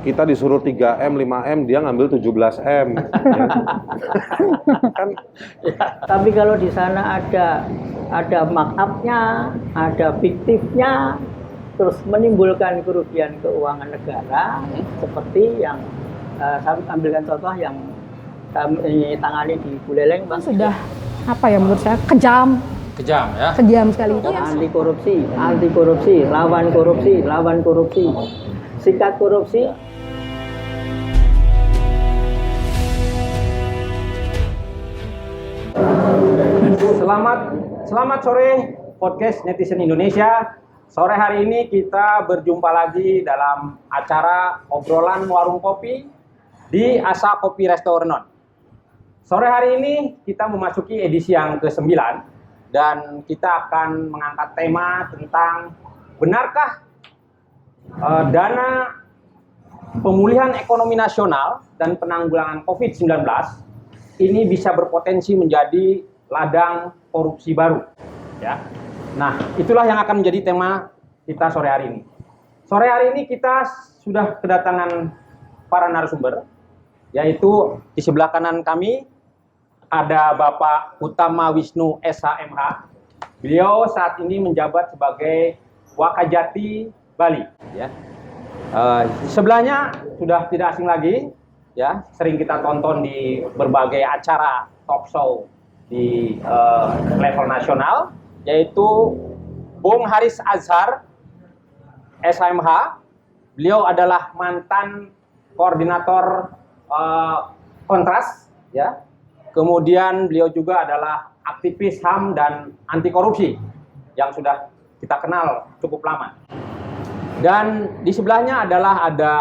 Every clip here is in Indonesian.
kita disuruh 3M, 5M, dia ngambil 17M. Ya. Kan, Tapi kalau di sana ada markup-nya, ada fiktifnya, terus menimbulkan kerugian keuangan negara, seperti yang saya ambilkan contoh yang kami tangani di Buleleng, Bang. Sudah apa ya menurut saya kejam ya. kejam sekali itu. Anti korupsi, lawan korupsi, sikat korupsi. Selamat sore podcast Netizen Indonesia. Sore hari ini kita berjumpa lagi dalam acara obrolan warung kopi di Asa Kopi Restoran. Sore hari ini kita memasuki edisi yang ke-9 dan kita akan mengangkat tema tentang benarkah dana pemulihan ekonomi nasional dan penanggulangan COVID-19 ini bisa berpotensi menjadi ladang korupsi baru, ya. Nah, itulah yang akan menjadi tema kita sore hari ini. Sore hari ini kita sudah kedatangan para narasumber, yaitu di sebelah kanan kami ada Bapak Utama Wisnu SHMH. Beliau saat ini menjabat sebagai Wakajati Bali, ya. Sebelahnya sudah tidak asing lagi, ya, sering kita tonton di berbagai acara talk show di level nasional, yaitu Bung Haris Azhar SHMH. Beliau adalah mantan koordinator Kontras, ya. Kemudian beliau juga adalah aktivis HAM dan anti korupsi yang sudah kita kenal cukup lama. Dan di sebelahnya adalah ada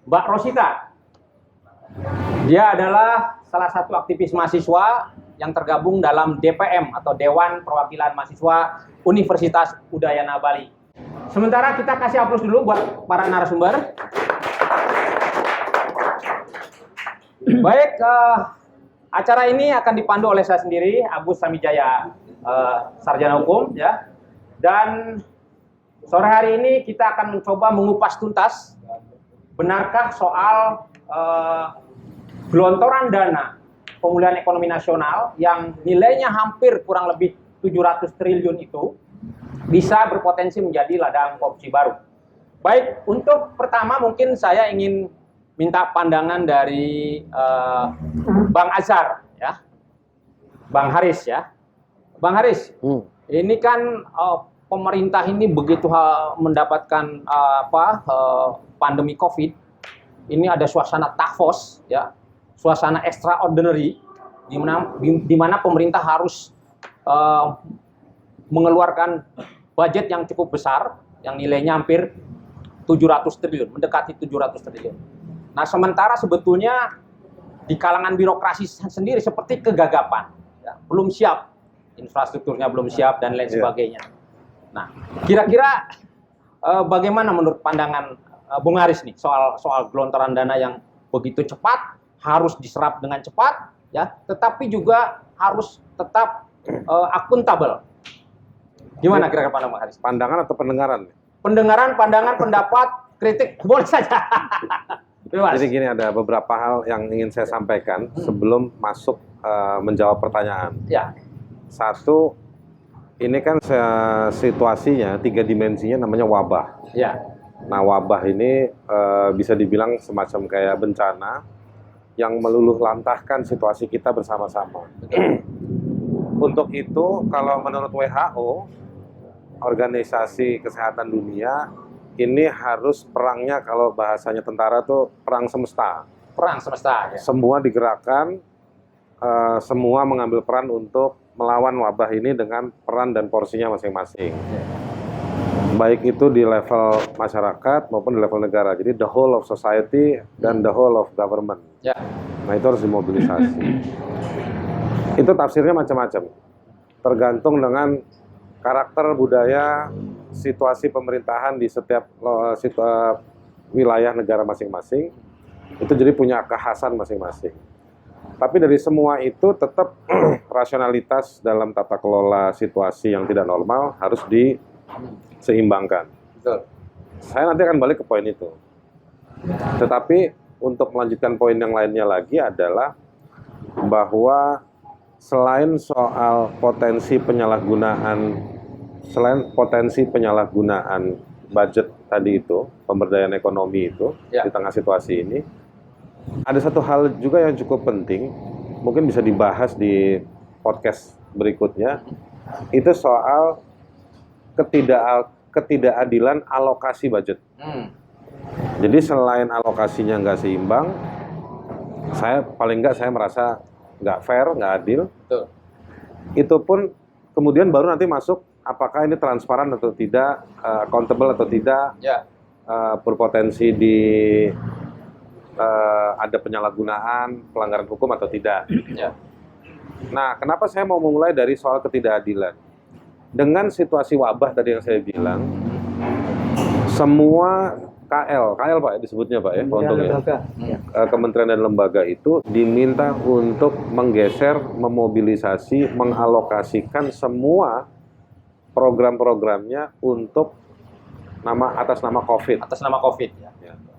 Mbak Rosita. Dia adalah salah satu aktivis mahasiswa yang tergabung dalam DPM atau Dewan Perwakilan Mahasiswa Universitas Udayana Bali. Sementara kita kasih aplaus dulu buat para narasumber. Baik, acara ini akan dipandu oleh saya sendiri, Agus Samijaya, sarjana hukum, ya. Dan sore hari ini kita akan mencoba mengupas tuntas benarkah soal gelontoran dana pemulihan ekonomi nasional yang nilainya hampir kurang lebih 700 triliun itu bisa berpotensi menjadi ladang korupsi baru. Baik, untuk pertama mungkin saya ingin minta pandangan dari Bang Azhar, ya, Bang Haris, ya. Bang Haris, ini kan pemerintah ini begitu mendapatkan pandemi COVID, ini ada suasana takfos, ya, suasana extraordinary, di mana pemerintah harus mengeluarkan budget yang cukup besar, yang nilainya hampir 700 triliun, mendekati 700 triliun. Nah, sementara sebetulnya di kalangan birokrasi sendiri seperti kegagapan, ya, belum siap, infrastrukturnya belum siap dan lain sebagainya. Nah, kira-kira bagaimana menurut pandangan Bung Haris nih soal gelontoran dana yang begitu cepat, harus diserap dengan cepat, ya, tetapi juga harus tetap akuntabel. Gimana kira-kira pandangan Bung Haris? pandangan atau pendengaran? Pendengaran, pandangan, pendapat, kritik, boleh saja. Jadi gini, ada beberapa hal yang ingin saya sampaikan sebelum masuk menjawab pertanyaan. Ya. Satu, ini kan situasinya 3 dimensinya namanya wabah. Ya. Nah, wabah ini bisa dibilang semacam kayak bencana yang meluluh lantahkan situasi kita bersama-sama. Untuk itu, kalau menurut WHO, Organisasi Kesehatan Dunia, ini harus perangnya, kalau bahasanya tentara tuh perang semesta. Perang semesta. Ya. Semua digerakkan, semua mengambil peran untuk melawan wabah ini dengan peran dan porsinya masing-masing. Baik itu di level masyarakat maupun di level negara. Jadi the whole of society dan the whole of government. Ya. Nah, itu harus dimobilisasi. Itu tafsirnya macam-macam. Tergantung dengan karakter, budaya, situasi pemerintahan di setiap wilayah negara masing-masing. Itu jadi punya kekhasan masing-masing. Tapi dari semua itu tetap rasionalitas dalam tata kelola situasi yang tidak normal harus diseimbangkan. Betul. Saya nanti akan balik ke poin itu. Tetapi untuk melanjutkan poin yang lainnya lagi adalah bahwa selain potensi penyalahgunaan budget tadi itu, pemberdayaan ekonomi itu di tengah situasi ini, ada satu hal juga yang cukup penting, mungkin bisa dibahas di podcast berikutnya, itu soal ketidakadilan alokasi budget. Jadi selain alokasinya nggak seimbang, paling nggak saya merasa nggak fair, nggak adil. Betul. Itu pun kemudian baru nanti masuk apakah ini transparan atau tidak, accountable atau tidak, berpotensi ada penyalahgunaan, pelanggaran hukum atau tidak. Nah, kenapa saya mau memulai dari soal ketidakadilan? Dengan situasi wabah tadi yang saya bilang, semua KL Pak disebutnya Pak ya, kementerian dan lembaga itu diminta untuk menggeser, memobilisasi, mengalokasikan semua program-programnya untuk atas nama COVID. Atas nama COVID ya.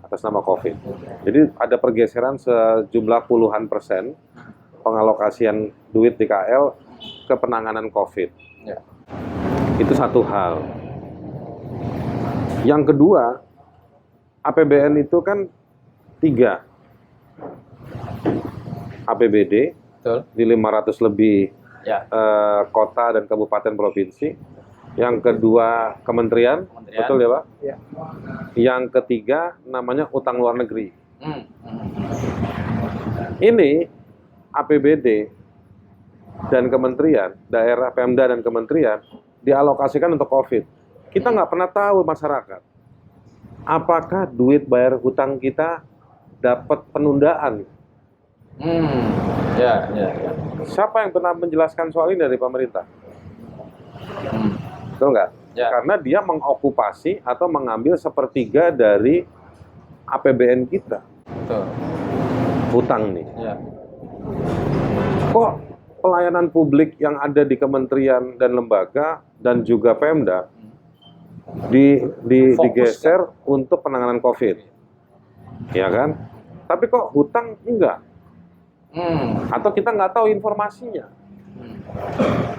Atas nama COVID. Jadi ada pergeseran sejumlah puluhan persen pengalokasian duit di KL ke penanganan COVID. Itu satu hal. Yang kedua, APBN itu kan 3. APBD Betul. Di 500 lebih kota dan kabupaten provinsi. Yang kedua kementerian. Betul ya Pak? Ya. Yang ketiga namanya utang luar negeri. Ini APBD dan kementerian, daerah Pemda dan kementerian dialokasikan untuk COVID. Kita nggak pernah tahu masyarakat, apakah duit bayar hutang kita dapat penundaan. Siapa yang pernah menjelaskan soal ini dari pemerintah? Betul nggak? Karena dia mengokupasi atau mengambil sepertiga dari APBN kita. Betul. Hutang nih. Kok pelayanan publik yang ada di kementerian dan lembaga dan juga Pemda digeser untuk penanganan COVID, ya kan? Tapi kok hutang enggak? Atau kita nggak tahu informasinya?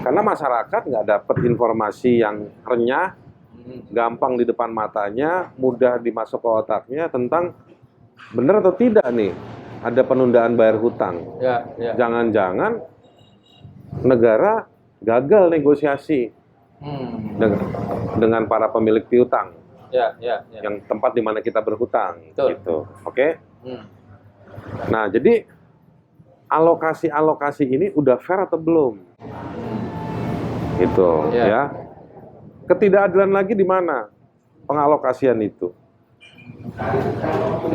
Karena masyarakat nggak dapat informasi yang renyah, gampang di depan matanya, mudah dimasuk ke otaknya tentang benar atau tidak nih ada penundaan bayar hutang. Jangan-jangan negara gagal negosiasi dengan para pemilik piutang, yang tempat di mana kita berhutang, gitu. Oke? Nah, jadi alokasi ini udah fair atau belum? Gitu, ya. Ketidakadilan lagi di mana pengalokasian itu?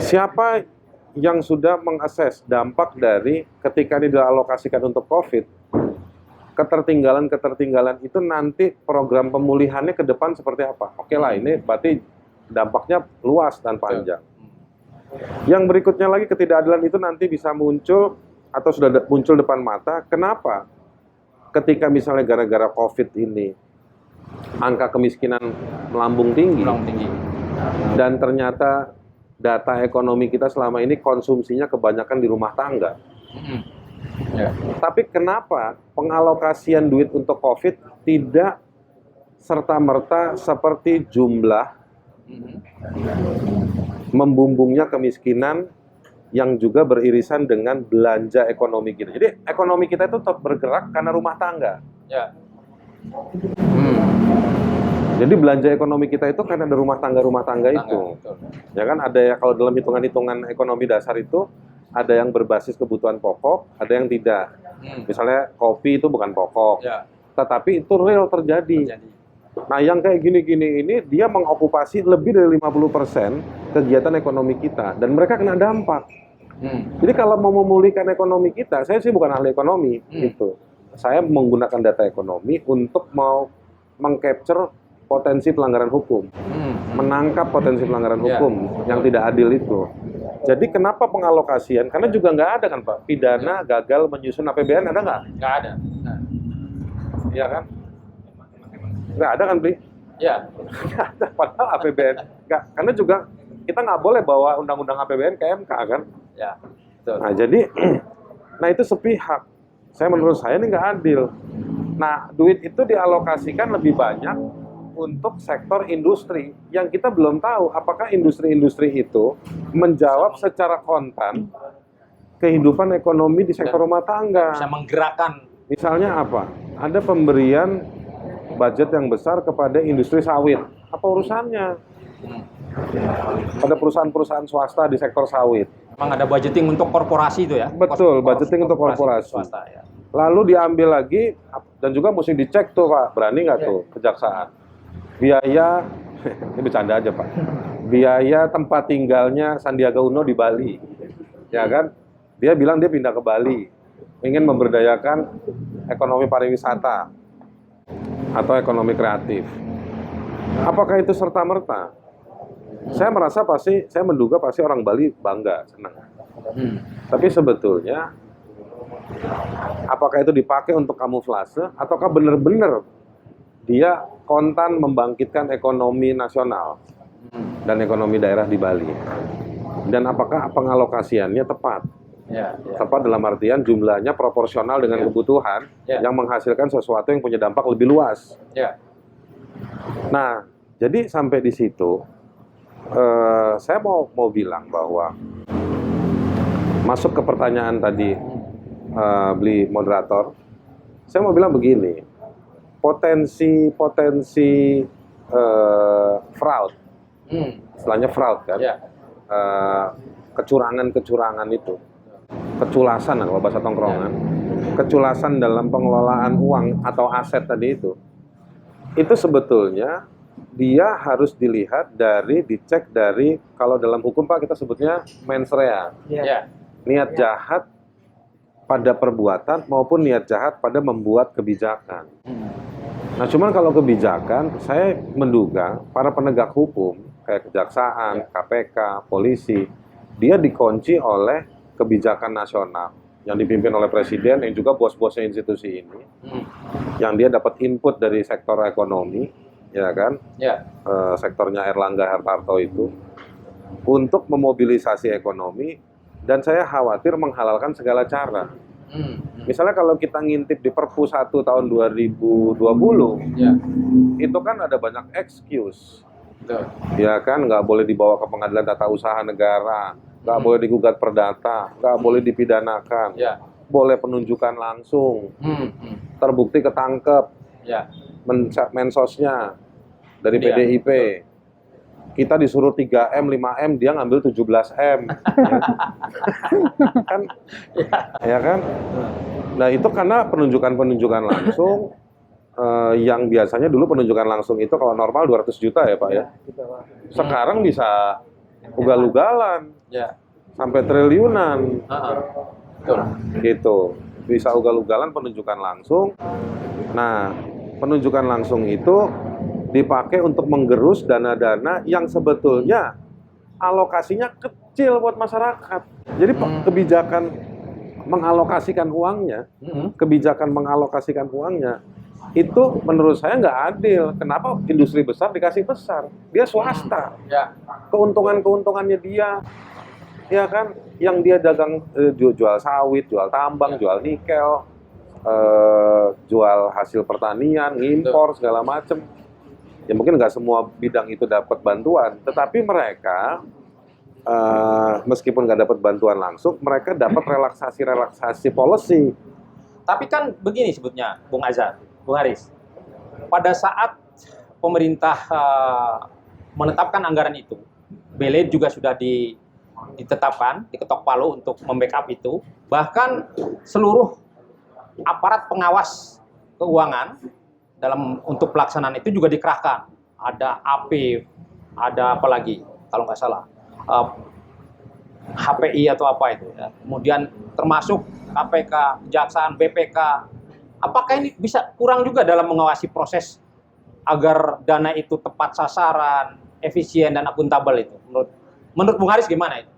Siapa yang sudah mengakses dampak dari ketika ini dialokasikan untuk COVID? Ketertinggalan itu nanti program pemulihannya ke depan seperti apa? Oke lah, ini berarti dampaknya luas dan panjang. Yang berikutnya lagi, ketidakadilan itu nanti bisa muncul atau sudah muncul depan mata. Kenapa? Ketika misalnya gara-gara COVID ini angka kemiskinan melambung tinggi, dan ternyata data ekonomi kita selama ini konsumsinya kebanyakan di rumah tangga. Tapi kenapa pengalokasian duit untuk COVID tidak serta-merta seperti jumlah membumbungnya kemiskinan yang juga beririsan dengan belanja ekonomi kita. Jadi ekonomi kita itu tetap bergerak karena rumah tangga. Jadi belanja ekonomi kita itu karena ada rumah tangga itu. Ya kan, ada ya, kalau dalam hitungan-hitungan ekonomi dasar itu ada yang berbasis kebutuhan pokok, ada yang tidak. Misalnya kopi itu bukan pokok, tetapi itu real terjadi. Nah, yang kayak gini-gini ini dia mengokupasi lebih dari 50% kegiatan ekonomi kita dan mereka kena dampak. Jadi kalau mau memulihkan ekonomi kita, saya sih bukan ahli ekonomi gitu. Saya menggunakan data ekonomi untuk mau mengcapture potensi pelanggaran hukum, menangkap potensi pelanggaran hukum yang tidak adil itu. Jadi kenapa pengalokasian? Karena juga nggak ada kan Pak, pidana gagal menyusun APBN, ada nggak? Nggak ada. Iya kan? Nggak ada kan, Pri? Nggak ada, padahal APBN nggak. Karena juga kita nggak boleh bawa undang-undang APBN ke MK kan. Ya, betul. Nah jadi, nah itu sepihak. Menurut saya ini nggak adil. Nah duit itu dialokasikan lebih banyak untuk sektor industri yang kita belum tahu apakah industri-industri itu menjawab secara kontan kehidupan ekonomi di sektor rumah tangga. Bisa menggerakkan. Misalnya apa? Ada pemberian budget yang besar kepada industri sawit. Apa urusannya? Pada perusahaan-perusahaan swasta di sektor sawit. Memang ada budgeting untuk korporasi itu ya? Betul, budgeting untuk korporasi. Swasta, ya. Lalu diambil lagi, dan juga mesti dicek tuh Pak, berani nggak tuh kejaksaan? Biaya, ini bercanda aja Pak, biaya tempat tinggalnya Sandiaga Uno di Bali. Ya kan? Dia bilang dia pindah ke Bali, ingin memberdayakan ekonomi pariwisata atau ekonomi kreatif. Apakah itu serta-merta? Saya menduga pasti orang Bali bangga, senang. Tapi sebetulnya, apakah itu dipakai untuk kamuflase, ataukah benar-benar dia kontan membangkitkan ekonomi nasional dan ekonomi daerah di Bali? Dan apakah pengalokasiannya tepat? Tepat dalam artian jumlahnya proporsional dengan kebutuhan yang menghasilkan sesuatu yang punya dampak lebih luas. Nah, jadi sampai di situ, saya mau bilang bahwa masuk ke pertanyaan tadi beli moderator, saya mau bilang begini, potensi fraud, istilahnya fraud kan, kecurangan itu, keculasan kalau bahasa tongkrongan, keculasan dalam pengelolaan uang atau aset tadi itu sebetulnya dia harus dilihat dicek dari, kalau dalam hukum Pak kita sebutnya mens rea, niat jahat pada perbuatan maupun niat jahat pada membuat kebijakan. Nah cuman kalau kebijakan, saya menduga para penegak hukum kayak kejaksaan, KPK, polisi, dia dikunci oleh kebijakan nasional yang dipimpin oleh presiden yang juga bos-bosnya institusi ini, yang dia dapat input dari sektor ekonomi, ya kan, sektornya Erlangga Hartarto itu, untuk memobilisasi ekonomi, dan saya khawatir menghalalkan segala cara. Misalnya kalau kita ngintip di Perpu 1 tahun 2020, itu kan ada banyak excuse, ya kan, nggak boleh dibawa ke pengadilan tata usaha negara, nggak boleh digugat perdata, nggak boleh dipidanakan, boleh penunjukan langsung, terbukti ketangkep, mensosnya dari PDIP, kita disuruh 3M, 5M, dia ngambil 17M, kan, ya kan? Nah itu karena penunjukan langsung, yang biasanya dulu penunjukan langsung itu kalau normal 200 juta ya Pak ya, sekarang bisa ugal-ugalan, sampai triliunan, gitu, bisa ugal-ugalan penunjukan langsung. Nah penunjukan langsung itu dipakai untuk menggerus dana-dana yang sebetulnya alokasinya kecil buat masyarakat. Jadi kebijakan mengalokasikan uangnya, itu menurut saya nggak adil. Kenapa industri besar dikasih besar? Dia swasta. Keuntungannya dia, ya kan, yang dia dagang, jual sawit, jual tambang, jual nikel, jual hasil pertanian, impor segala macam. Ya mungkin nggak semua bidang itu dapat bantuan, tetapi mereka meskipun nggak dapat bantuan langsung, mereka dapat relaksasi policy. Tapi kan begini sebutnya, Bung Azhar, Bung Haris, pada saat pemerintah menetapkan anggaran itu, BLE juga sudah ditetapkan, diketok palu untuk membackup itu, bahkan seluruh aparat pengawas keuangan untuk pelaksanaan itu juga dikerahkan. Ada AP, ada apa lagi kalau nggak salah, HPI atau apa itu ya. Kemudian termasuk KPK, Kejaksaan, BPK. Apakah ini bisa kurang juga dalam mengawasi proses agar dana itu tepat sasaran, efisien dan akuntabel itu? Menurut Bung Haris gimana itu?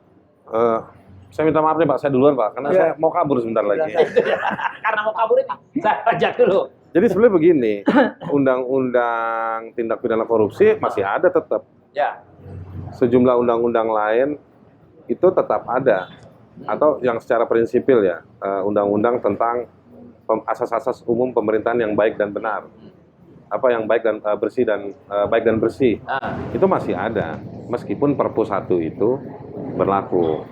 Saya minta maaf nih Pak, saya duluan Pak, karena saya mau kabur sebentar lagi. Karena mau kabur ini, saya ajak dulu. Jadi sebenarnya begini, undang-undang tindak pidana korupsi masih ada tetap. sejumlah undang-undang lain itu tetap ada, atau yang secara prinsipil ya, undang-undang tentang asas-asas umum pemerintahan yang baik dan benar, apa yang baik dan bersih dan baik dan bersih, itu masih ada, meskipun Perpu 1 itu berlaku.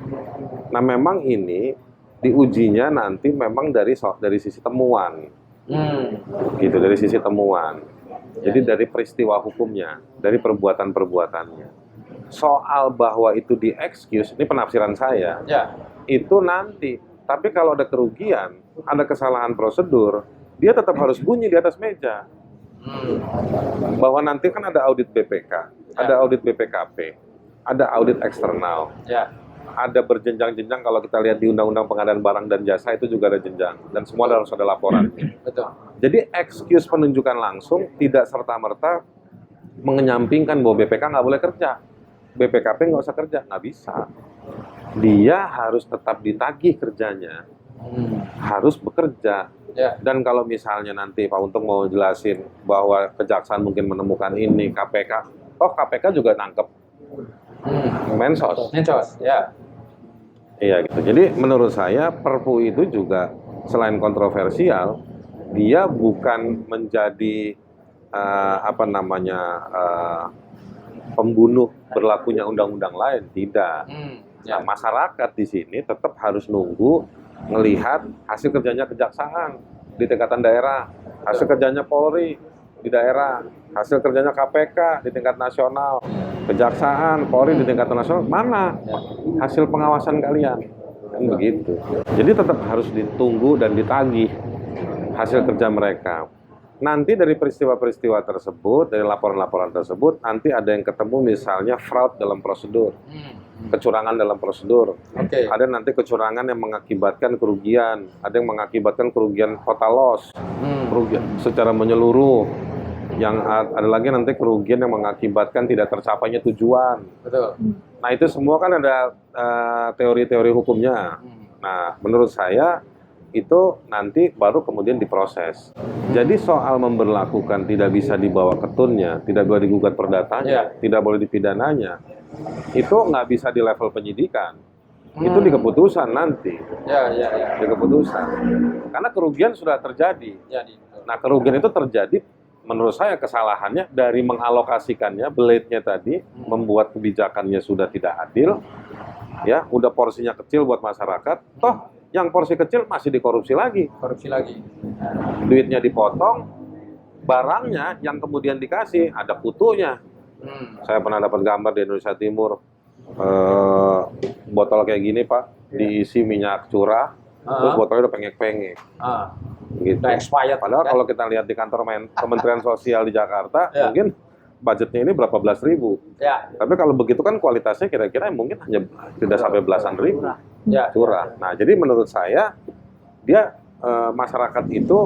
Nah, memang ini diujinya nanti memang dari sisi temuan, gitu, dari sisi temuan. Jadi dari peristiwa hukumnya, dari perbuatan-perbuatannya. Soal bahwa itu di-excuse, ini penafsiran saya, itu nanti. Tapi kalau ada kerugian, ada kesalahan prosedur, dia tetap harus bunyi di atas meja. Bahwa nanti kan ada audit BPK, ada audit BPKP, ada audit eksternal, ada berjenjang-jenjang. Kalau kita lihat di Undang-Undang Pengadaan Barang dan Jasa itu juga ada jenjang, dan semua harus ada laporan. Betul. Jadi excuse penunjukan langsung tidak serta-merta mengenyampingkan bahwa BPK nggak boleh kerja, BPKP nggak usah kerja, nggak bisa. Dia harus tetap ditagih kerjanya, harus bekerja. Dan kalau misalnya nanti Pak Untung mau jelasin bahwa kejaksaan mungkin menemukan ini, KPK, KPK juga nangkep Mensos. Iya gitu. Jadi menurut saya Perpu itu juga selain kontroversial, dia bukan menjadi pembunuh berlakunya undang-undang lain, tidak. Nah, masyarakat di sini tetap harus nunggu melihat hasil kerjanya kejaksaan di tingkatan daerah, hasil kerjanya Polri di daerah, hasil kerjanya KPK di tingkat nasional, kejaksaan, Polri di tingkat nasional, mana hasil pengawasan kalian? Kan begitu. Jadi tetap harus ditunggu dan ditagih hasil kerja mereka. Nanti dari peristiwa-peristiwa tersebut, dari laporan-laporan tersebut, nanti ada yang ketemu misalnya fraud dalam prosedur, kecurangan dalam prosedur. Ada nanti kecurangan yang mengakibatkan kerugian, ada yang mengakibatkan kerugian total loss, kerugian secara menyeluruh. Yang ada lagi nanti kerugian yang mengakibatkan tidak tercapainya tujuan. Betul. Nah, itu semua kan ada teori-teori hukumnya. Nah, menurut saya itu nanti baru kemudian diproses. Jadi soal memberlakukan tidak bisa dibawa ketunnya, tidak boleh digugat perdatanya, tidak boleh dipidananya, itu nggak bisa di level penyidikan. Itu di keputusan nanti. Di keputusan. Karena kerugian sudah terjadi. Nah, kerugian itu terjadi, menurut saya kesalahannya dari mengalokasikannya, blade-nya tadi, membuat kebijakannya sudah tidak adil, ya, udah porsinya kecil buat masyarakat, toh yang porsi kecil masih dikorupsi lagi. Duitnya dipotong, barangnya yang kemudian dikasih ada putunya. Saya pernah dapat gambar di Indonesia Timur, botol kayak gini Pak, diisi minyak curah, terus botolnya udah pengek-pengek. Gitu. Udah expired. Padahal kalau kita lihat di kantor Kementerian Sosial di Jakarta, mungkin budgetnya ini berapa belas ribu. Tapi kalau begitu kan kualitasnya kira-kira mungkin hanya tidak sampai belasan ribu. Curah. Nah, jadi menurut saya dia masyarakat itu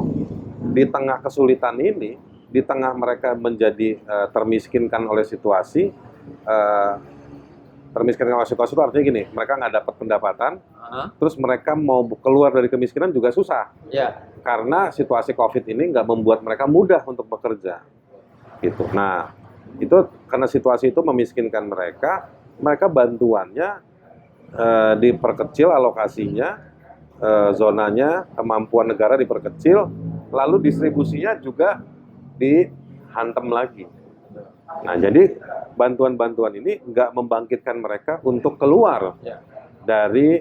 di tengah kesulitan ini, di tengah mereka menjadi termiskinkan oleh situasi, termiskinkan oleh situasi itu artinya gini, mereka nggak dapat pendapatan, terus mereka mau keluar dari kemiskinan juga susah, karena situasi COVID ini nggak membuat mereka mudah untuk bekerja, gitu. Nah, itu karena situasi itu memiskinkan mereka, bantuannya diperkecil alokasinya, zonanya, kemampuan negara diperkecil, lalu distribusinya juga dihantam lagi. Nah, jadi bantuan-bantuan ini nggak membangkitkan mereka untuk keluar dari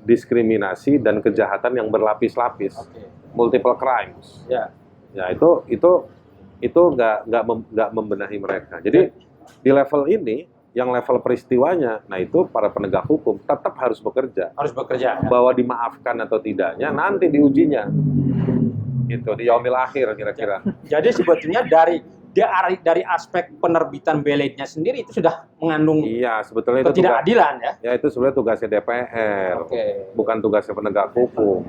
diskriminasi dan kejahatan yang berlapis-lapis, multiple crimes. Ya itu nggak membenahi mereka. Jadi di level ini, yang level peristiwanya, nah itu para penegak hukum tetap harus bekerja. Bahwa dimaafkan atau tidaknya nanti diujinya. Gitu, di yaumil akhir kira-kira. Jadi sebetulnya dari aspek penerbitan belednya sendiri itu sudah mengandung sebetulnya itu ketidakadilan ya itu sebenarnya tugasnya DPR, bukan tugasnya penegak hukum.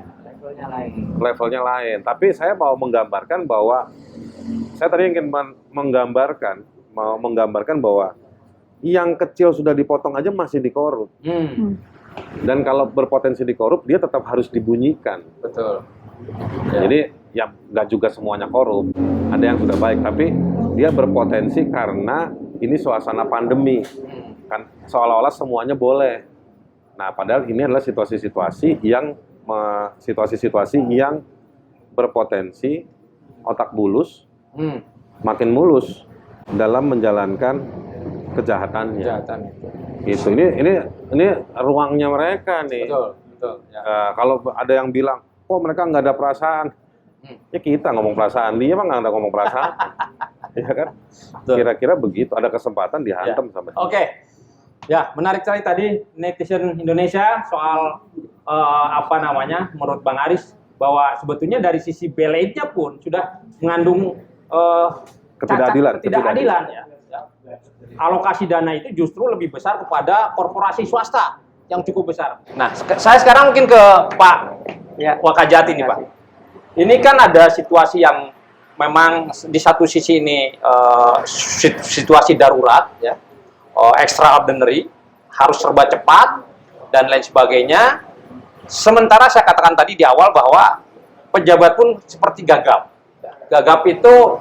Levelnya lain. Tapi saya mau menggambarkan bahwa saya tadi ingin menggambarkan bahwa yang kecil sudah dipotong aja masih dikorup. Dan kalau berpotensi dikorup, dia tetap harus dibunyikan. Betul. Jadi ya nggak juga semuanya korup. Ada yang sudah baik, tapi dia berpotensi karena ini suasana pandemi, kan seolah-olah semuanya boleh. Nah, padahal ini adalah situasi-situasi yang berpotensi otak bulus makin mulus dalam menjalankan kejahatannya. Gitu. Ini ruangnya mereka nih. Betul. Ya. Kalau ada yang bilang, "Oh, mereka nggak ada perasaan." Ya kita ngomong perasaan, dia mah nggak ada ngomong perasaan. Ya kan? Kira-kira begitu, ada kesempatan dihantam sama dia. Oke. Ya, menarik sekali tadi netizen Indonesia soal menurut Bang Aris bahwa sebetulnya dari sisi balance-nya pun sudah mengandung ketidakadilan ya. Alokasi dana itu justru lebih besar kepada korporasi swasta yang cukup besar. Nah, saya sekarang mungkin ke Pak Wakajati nih, Pak. Ini kan ada situasi yang memang di satu sisi ini situasi darurat ya. Extraordinary, harus serba cepat dan lain sebagainya. Sementara saya katakan tadi di awal bahwa pejabat pun seperti gagap. Gagap itu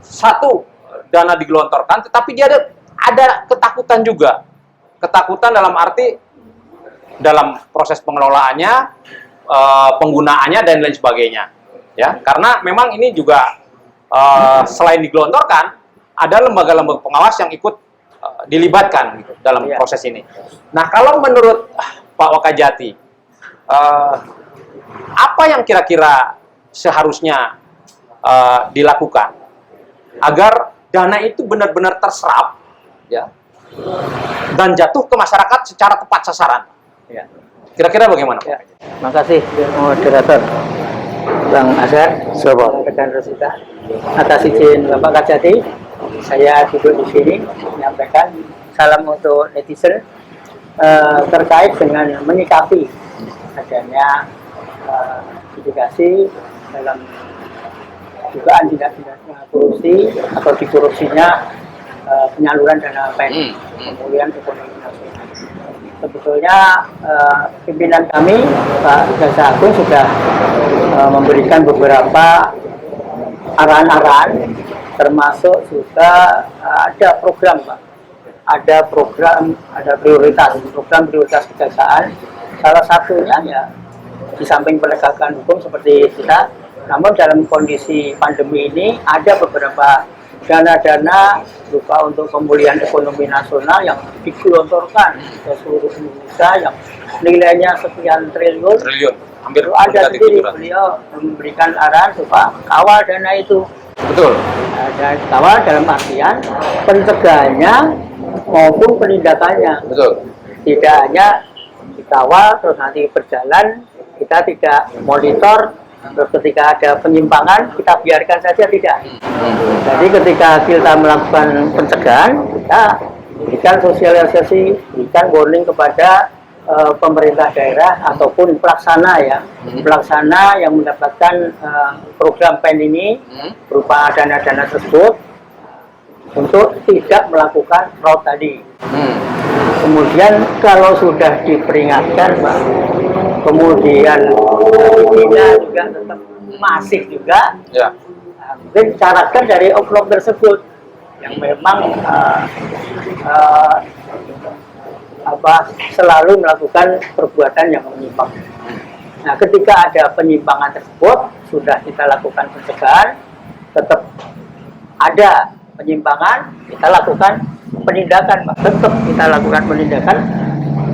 satu, dana digelontorkan, tetapi dia ada ketakutan juga. Ketakutan dalam arti dalam proses pengelolaannya, penggunaannya dan lain sebagainya. Ya, karena memang ini juga selain digelontorkan, ada lembaga-lembaga pengawas yang ikut dilibatkan gitu, dalam proses ini. Nah, kalau menurut Pak Wakajati, apa yang kira-kira seharusnya dilakukan agar dana itu benar-benar terserap, ya, dan jatuh ke masyarakat secara tepat sasaran? Ya. Kira-kira bagaimana, Pak? Ya. Makasih, moderator Bang Azhar, rekan Rosita. Atas izin Bapak Kajati, saya duduk di sini menyampaikan salam untuk netizen terkait dengan menyikapi adanya indikasi dalam dugaan tindak pidana korupsi atau dikorupsinya penyaluran dana PEN, pemulihan ekonomi nasional. Sebetulnya pimpinan kami Pak Jaksa Agung sudah memberikan beberapa arahan-arahan, termasuk juga ada program, Pak. Ada program, ada program prioritas kejaksaan. Salah satunya ya di samping penegakan hukum seperti kita, namun dalam kondisi pandemi ini ada beberapa dana-dana berupa untuk pemulihan ekonomi nasional yang digelontorkan ke seluruh Indonesia yang nilainya sekian triliun. Hampir ada sendiri beliau memberikan arahan supaya kawal dana itu. Betul. Dan kawal dalam artian pencegahannya maupun penindakannya. Betul. Tidak hanya dikawal terus nanti berjalan, kita tidak monitor, terus ketika ada penyimpangan kita biarkan saja, tidak. Jadi ketika kita melakukan pencegahan, kita berikan sosialisasi, berikan warning kepada pemerintah daerah ataupun pelaksana ya, pelaksana yang mendapatkan program PEN ini berupa dana-dana tersebut untuk tidak melakukan fraud tadi. Kemudian kalau sudah diperingatkan, Pak, kemudian dibina juga tetap masih juga, ya. Mungkin syaratkan dari oknum tersebut yang memang selalu melakukan perbuatan yang menyimpang. Nah, ketika ada penyimpangan tersebut sudah kita lakukan pencegahan, tetap ada penyimpangan, kita lakukan penindakan, Pak. Tetap kita lakukan penindakan.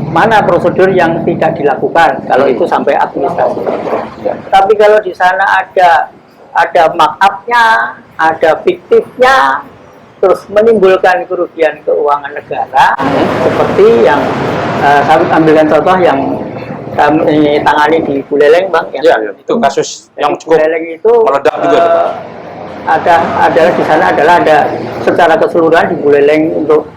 Mana prosedur yang tidak dilakukan kalau itu sampai administrasi. Tapi kalau di sana ada markup-nya, ada fiktifnya, terus menimbulkan kerugian keuangan negara, seperti yang kami ambilkan contoh yang kami tangani di Buleleng, Bang. Ya, itu kasus yang cukup Buleleng itu meledak juga. ada di sana ada secara keseluruhan di Buleleng untuk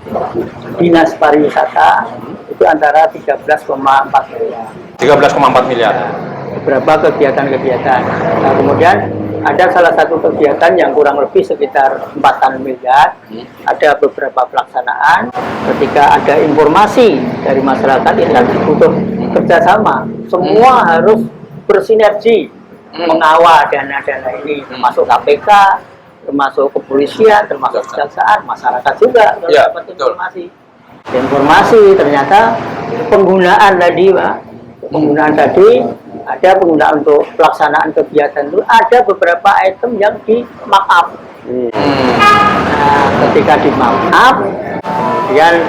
dinas pariwisata itu antara 13,4 miliar. 13,4 miliar. Beberapa kegiatan-kegiatan. Nah, kemudian ada salah satu kegiatan yang kurang lebih sekitar 4 miliar. Ada beberapa pelaksanaan. Ketika ada informasi dari masyarakat, kita butuh kerjasama. Semua harus bersinergi mengawal dana-dana ini, termasuk KPK, termasuk kepolisian, termasuk kejaksaan, masyarakat juga kalau Ya, dapat betul. informasi. Informasi ternyata penggunaan tadi, Pak, penggunaan tadi ada penggunaan untuk pelaksanaan kegiatan itu ada beberapa item yang di markup. Nah, ketika di markup, kemudian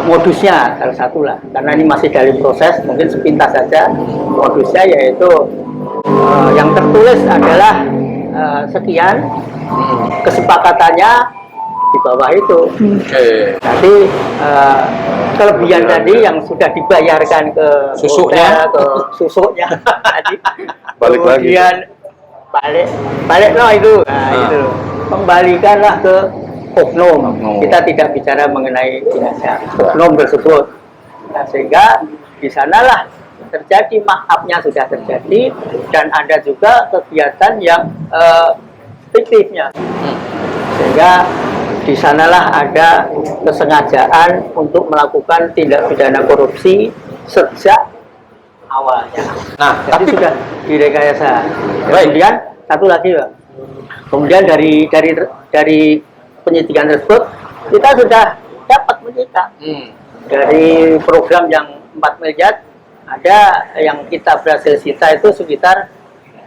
modusnya salah satu lah, karena ini masih dalam proses, mungkin sepintas saja modusnya, yaitu yang tertulis adalah sekian, kesepakatannya di bawah itu. Nanti kelebihan tadi yang sudah dibayarkan ke Susuknya. hotel, ke susuknya tadi, Balik lagi. kemudian balik no itu, nah, itu kembalikanlah ke oknum. Kita tidak bicara mengenai jenazah, oknum tersebut. Nah, sehingga di sanalah terjadi markup-nya sudah terjadi, dan ada juga kegiatan yang fiktifnya, sehingga di sanalah ada kesengajaan untuk melakukan tindak pidana korupsi sejak awalnya. Nah, Jadi tapi sudah direkayasa. Baik. Kemudian satu lagi, Pak. Kemudian dari penyidikan tersebut kita sudah dapat menyita dari program yang 4 miliar, ada yang kita berhasil sita itu sekitar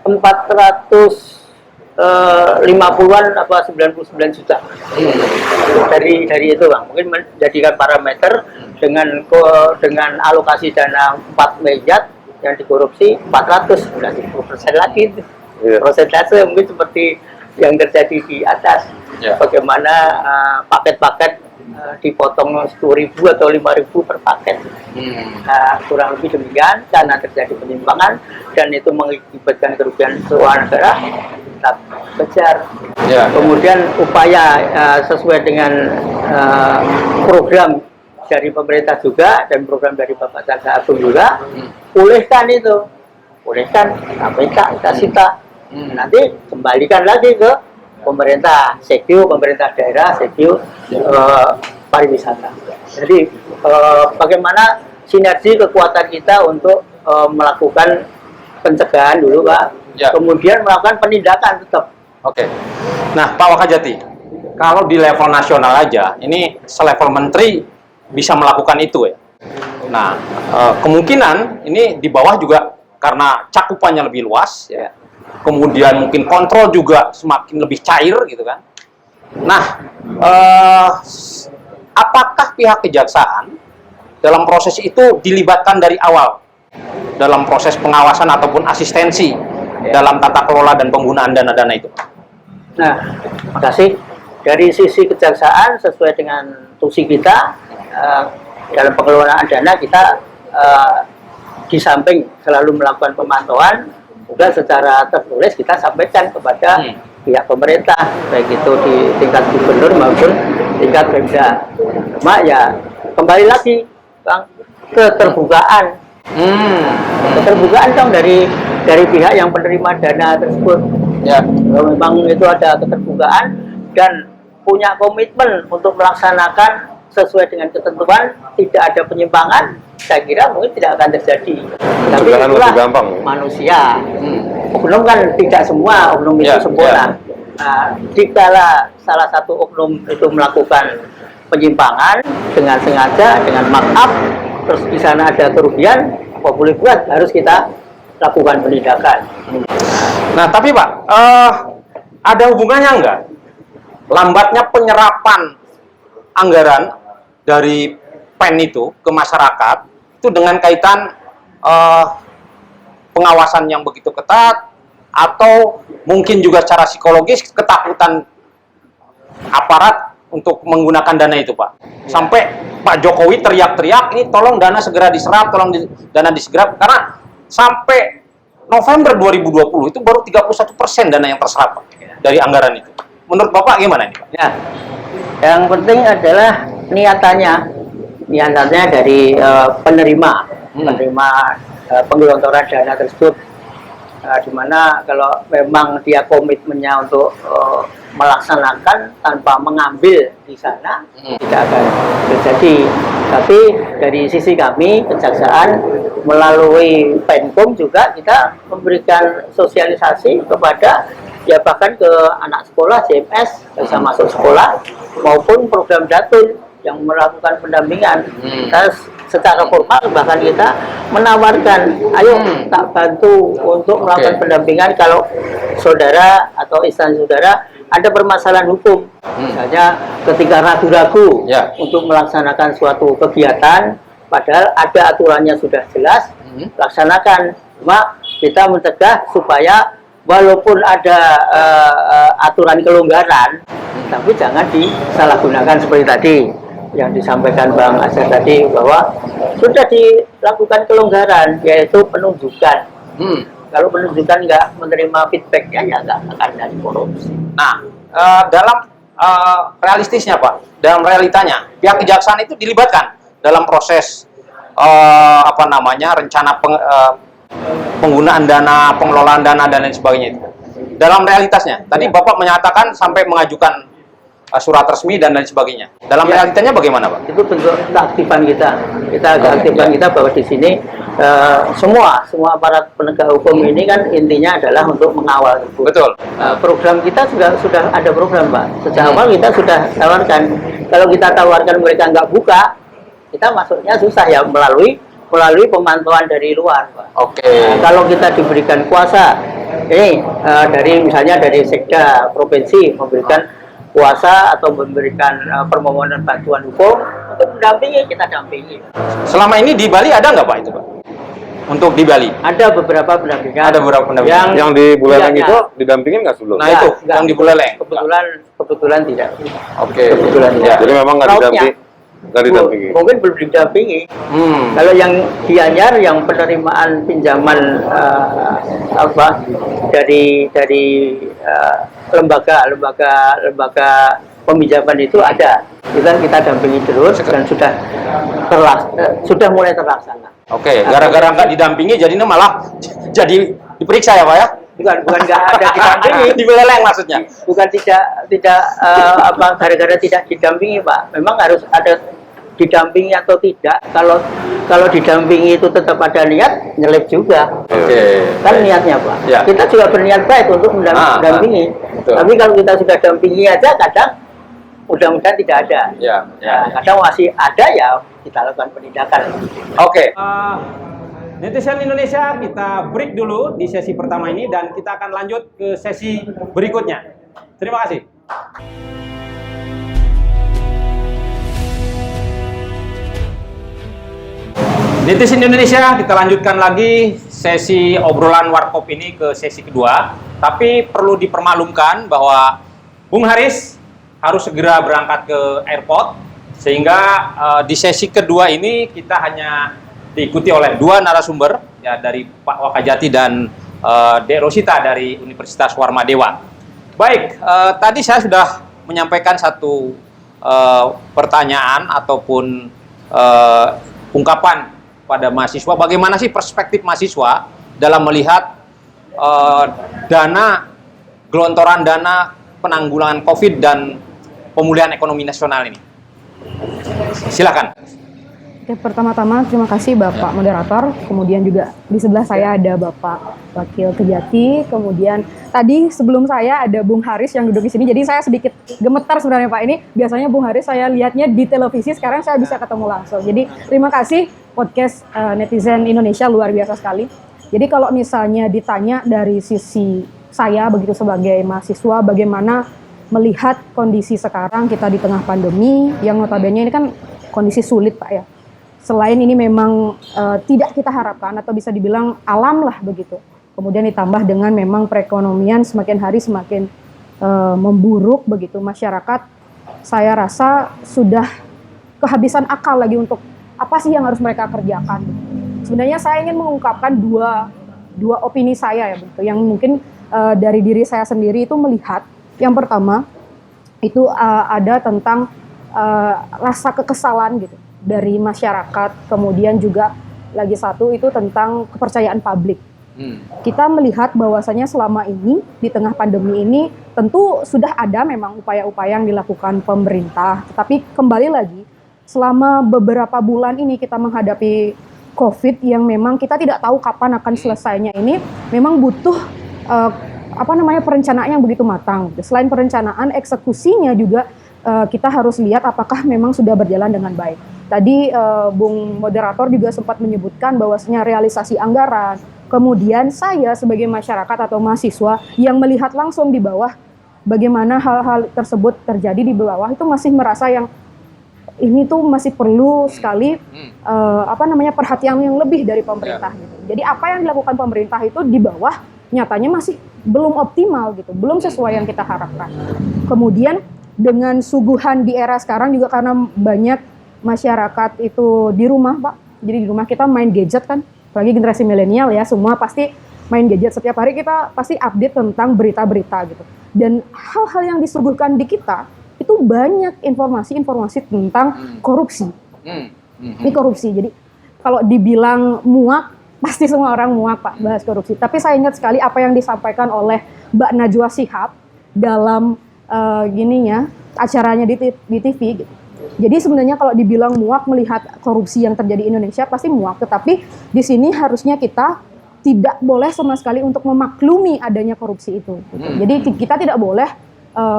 450-an apa 99 juta. Dari itu, Bang, mungkin menjadikan parameter dengan alokasi dana 4 miliar yang dikorupsi 400, sudah 10% lagi. Prosentase mungkin seperti yang terjadi di atas. Bagaimana paket-paket dipotong 10.000 atau 5.000 per paket. Kurang lebih demikian, karena terjadi penyimpangan dan itu mengakibatkan kerugian keuangan negara, kita kejar. Kemudian upaya sesuai dengan program dari pemerintah juga dan program dari Bapak Jaksa Agung juga, pulihkan itu, pulihkan KPK, kita sita. Nanti kembalikan lagi ke pemerintah, sekyu pemerintah daerah, sekyu pariwisata. Jadi bagaimana sinergi kekuatan kita untuk melakukan pencegahan dulu, Pak, kemudian melakukan penindakan tetap. Oke. Nah, Pak Wakajati, kalau di level nasional aja, ini selevel menteri bisa melakukan itu ya. Nah, kemungkinan ini di bawah juga karena cakupannya lebih luas ya. Kemudian mungkin kontrol juga semakin lebih cair gitu kan. Nah, apakah pihak kejaksaan dalam proses itu dilibatkan dari awal dalam proses pengawasan ataupun asistensi dalam tata kelola dan penggunaan dana-dana itu? Nah, makasih. Dari sisi kejaksaan sesuai dengan tusi kita dalam pengelolaan dana, kita di samping selalu melakukan pemantauan, juga secara tertulis kita sampaikan kepada pihak pemerintah, baik itu di tingkat gubernur maupun tingkat Pemda. Cuma ya kembali lagi, Bang, keterbukaan. Keterbukaan dong dari pihak yang penerima dana tersebut. Kalau memang itu ada keterbukaan dan punya komitmen untuk melaksanakan sesuai dengan ketentuan, tidak ada penyimpangan, saya kira mungkin tidak akan terjadi. Tapi itulah manusia. Oknum kan tidak semua oknum itu sempurna. Nah, jika salah satu oknum itu melakukan penyimpangan dengan sengaja, dengan markup, terus di sana ada kerugian, apa boleh buat, harus kita lakukan penindakan. Nah, tapi Pak, ada hubungannya enggak lambatnya penyerapan anggaran dari PEN itu ke masyarakat itu dengan kaitan pengawasan yang begitu ketat, atau mungkin juga secara psikologis ketakutan aparat untuk menggunakan dana itu, Pak? Sampai Pak Jokowi teriak-teriak, ini tolong dana segera diserap, tolong dana diserap, karena sampai November 2020 itu baru 31% dana yang terserap, Pak, dari anggaran itu. Menurut Bapak gimana ini, Pak? Ya, yang penting adalah niatannya dari penerima penggelontoran dana tersebut, di mana kalau memang dia komitmennya untuk melaksanakan tanpa mengambil di sana, tidak akan terjadi. Tapi dari sisi kami kejaksaan melalui Penkum juga kita memberikan sosialisasi kepada ya bahkan ke anak sekolah CMS bisa masuk sekolah maupun program Datul yang melakukan pendampingan. Kita secara formal bahkan kita menawarkan, ayo tak bantu untuk melakukan pendampingan kalau saudara atau instansi saudara ada permasalahan hukum, misalnya ketika ragu-ragu untuk melaksanakan suatu kegiatan, padahal ada aturannya sudah jelas, laksanakan. Cuma kita mencegah supaya walaupun ada aturan kelonggaran, tapi jangan disalahgunakan seperti tadi yang disampaikan Bang Asep tadi, bahwa sudah dilakukan kelonggaran, yaitu penunjukan. Kalau penunjukan nggak menerima feedbacknya, ya nggak akan dari korupsi. Nah, dalam realistisnya Pak, dalam realitanya, pihak kejaksaan itu dilibatkan dalam proses rencana penggunaan dana, pengelolaan dana dan lain sebagainya itu. Dalam realitasnya, tadi Bapak menyatakan sampai mengajukan surat resmi dan lain sebagainya. Dalam realitanya bagaimana, Pak? Itu bentuk keaktifan kita. Kita keaktifan kita bahwa di sini semua aparat penegak hukum ini kan intinya adalah untuk mengawal itu. Betul. Program kita sudah ada program, Pak. Sejak awal kita sudah tawarkan. Kalau kita tawarkan mereka nggak buka, kita masuknya susah ya melalui pemantauan dari luar, Pak. Kalau kita diberikan kuasa, ini misalnya dari Sekda provinsi memberikan kuasa atau memberikan permohonan bantuan hukum untuk mendampingi, kita dampingi. Selama ini di Bali ada nggak Pak itu, Pak? Untuk di Bali? Ada beberapa pendampingan. Ada beberapa pendampingan. Yang di Buleleng itu didampingin nggak sebelum? Nah itu, yang di Buleleng. Kebetulan tidak. Kebetulan tidak. Jadi memang nggak didampingi. Mungkin belum didampingi. Kalau yang Gianyar, yang penerimaan pinjaman dari lembaga peminjaman itu ada. Kita dampingi terus dan sudah mulai terlaksana. Gara-gara nggak didampingi jadinya malah jadi diperiksa ya Pak ya? Bukan nggak ada didampingi. Di Buleleng maksudnya? Bukan gara-gara tidak didampingi, Pak. Memang harus ada didampingi atau tidak. Kalau didampingi itu tetap ada niat, nyelip juga. Kan niatnya, Pak. Kita juga berniat baik untuk mendampingi. Tapi kalau kita sudah dampingi aja, kadang mudah-mudahan tidak ada. Kadang masih ada, ya kita lakukan penindakan. Netizen Indonesia, kita break dulu di sesi pertama ini dan kita akan lanjut ke sesi berikutnya. Terima kasih. Netizen Indonesia, kita lanjutkan lagi sesi obrolan warkop ini ke sesi kedua. Tapi perlu dipermaklumkan bahwa Bung Haris harus segera berangkat ke airport, sehingga di sesi kedua ini kita hanya diikuti oleh dua narasumber, ya, dari Pak Wakajati dan Dek Rosita dari Universitas Warmadewa. Baik, tadi saya sudah menyampaikan satu pertanyaan ataupun ungkapan pada mahasiswa, bagaimana sih perspektif mahasiswa dalam melihat gelontoran dana penanggulangan COVID dan pemulihan ekonomi nasional ini. Silakan. Oke, pertama-tama terima kasih Bapak Moderator, kemudian juga di sebelah saya ada Bapak Wakil Kejati, kemudian tadi sebelum saya ada Bung Haris yang duduk di sini, jadi saya sedikit gemetar sebenarnya Pak. Ini biasanya Bung Haris saya lihatnya di televisi, sekarang saya bisa ketemu langsung. Jadi terima kasih podcast Netizen Indonesia, luar biasa sekali. Jadi kalau misalnya ditanya dari sisi saya begitu sebagai mahasiswa, bagaimana melihat kondisi sekarang kita di tengah pandemi yang notabene ini kan kondisi sulit Pak ya. Selain ini memang tidak kita harapkan atau bisa dibilang alam lah begitu. Kemudian ditambah dengan memang perekonomian semakin hari semakin memburuk begitu, masyarakat saya rasa sudah kehabisan akal lagi untuk apa sih yang harus mereka kerjakan. Sebenarnya saya ingin mengungkapkan dua opini saya ya begitu, yang mungkin dari diri saya sendiri itu melihat. Yang pertama itu ada tentang rasa kekesalan gitu dari masyarakat, kemudian juga lagi satu itu tentang kepercayaan publik. Kita melihat bahwasanya selama ini di tengah pandemi ini tentu sudah ada memang upaya-upaya yang dilakukan pemerintah, tetapi kembali lagi selama beberapa bulan ini kita menghadapi COVID yang memang kita tidak tahu kapan akan selesainya ini, memang butuh perencanaan yang begitu matang. Selain perencanaan, eksekusinya juga kita harus lihat apakah memang sudah berjalan dengan baik. Tadi Bung moderator juga sempat menyebutkan bahwasanya realisasi anggaran, kemudian saya sebagai masyarakat atau mahasiswa yang melihat langsung di bawah bagaimana hal-hal tersebut terjadi di bawah, itu masih merasa yang ini tuh masih perlu sekali perhatian yang lebih dari pemerintah gitu. Jadi apa yang dilakukan pemerintah itu di bawah nyatanya masih belum optimal gitu, belum sesuai yang kita harapkan. Kemudian dengan suguhan di era sekarang juga karena banyak masyarakat itu di rumah, Pak. Jadi di rumah kita main gadget kan, apalagi generasi milenial ya, semua pasti main gadget. Setiap hari kita pasti update tentang berita-berita gitu. Dan hal-hal yang disuguhkan di kita itu banyak informasi-informasi tentang korupsi. Ini korupsi. Jadi kalau dibilang muak, pasti semua orang muak, Pak, bahas korupsi. Tapi saya ingat sekali apa yang disampaikan oleh Mbak Najwa Shihab dalam acaranya di TV gitu. Jadi sebenarnya kalau dibilang muak melihat korupsi yang terjadi di Indonesia pasti muak, tetapi di sini harusnya kita tidak boleh sama sekali untuk memaklumi adanya korupsi itu. Gitu. Jadi kita tidak boleh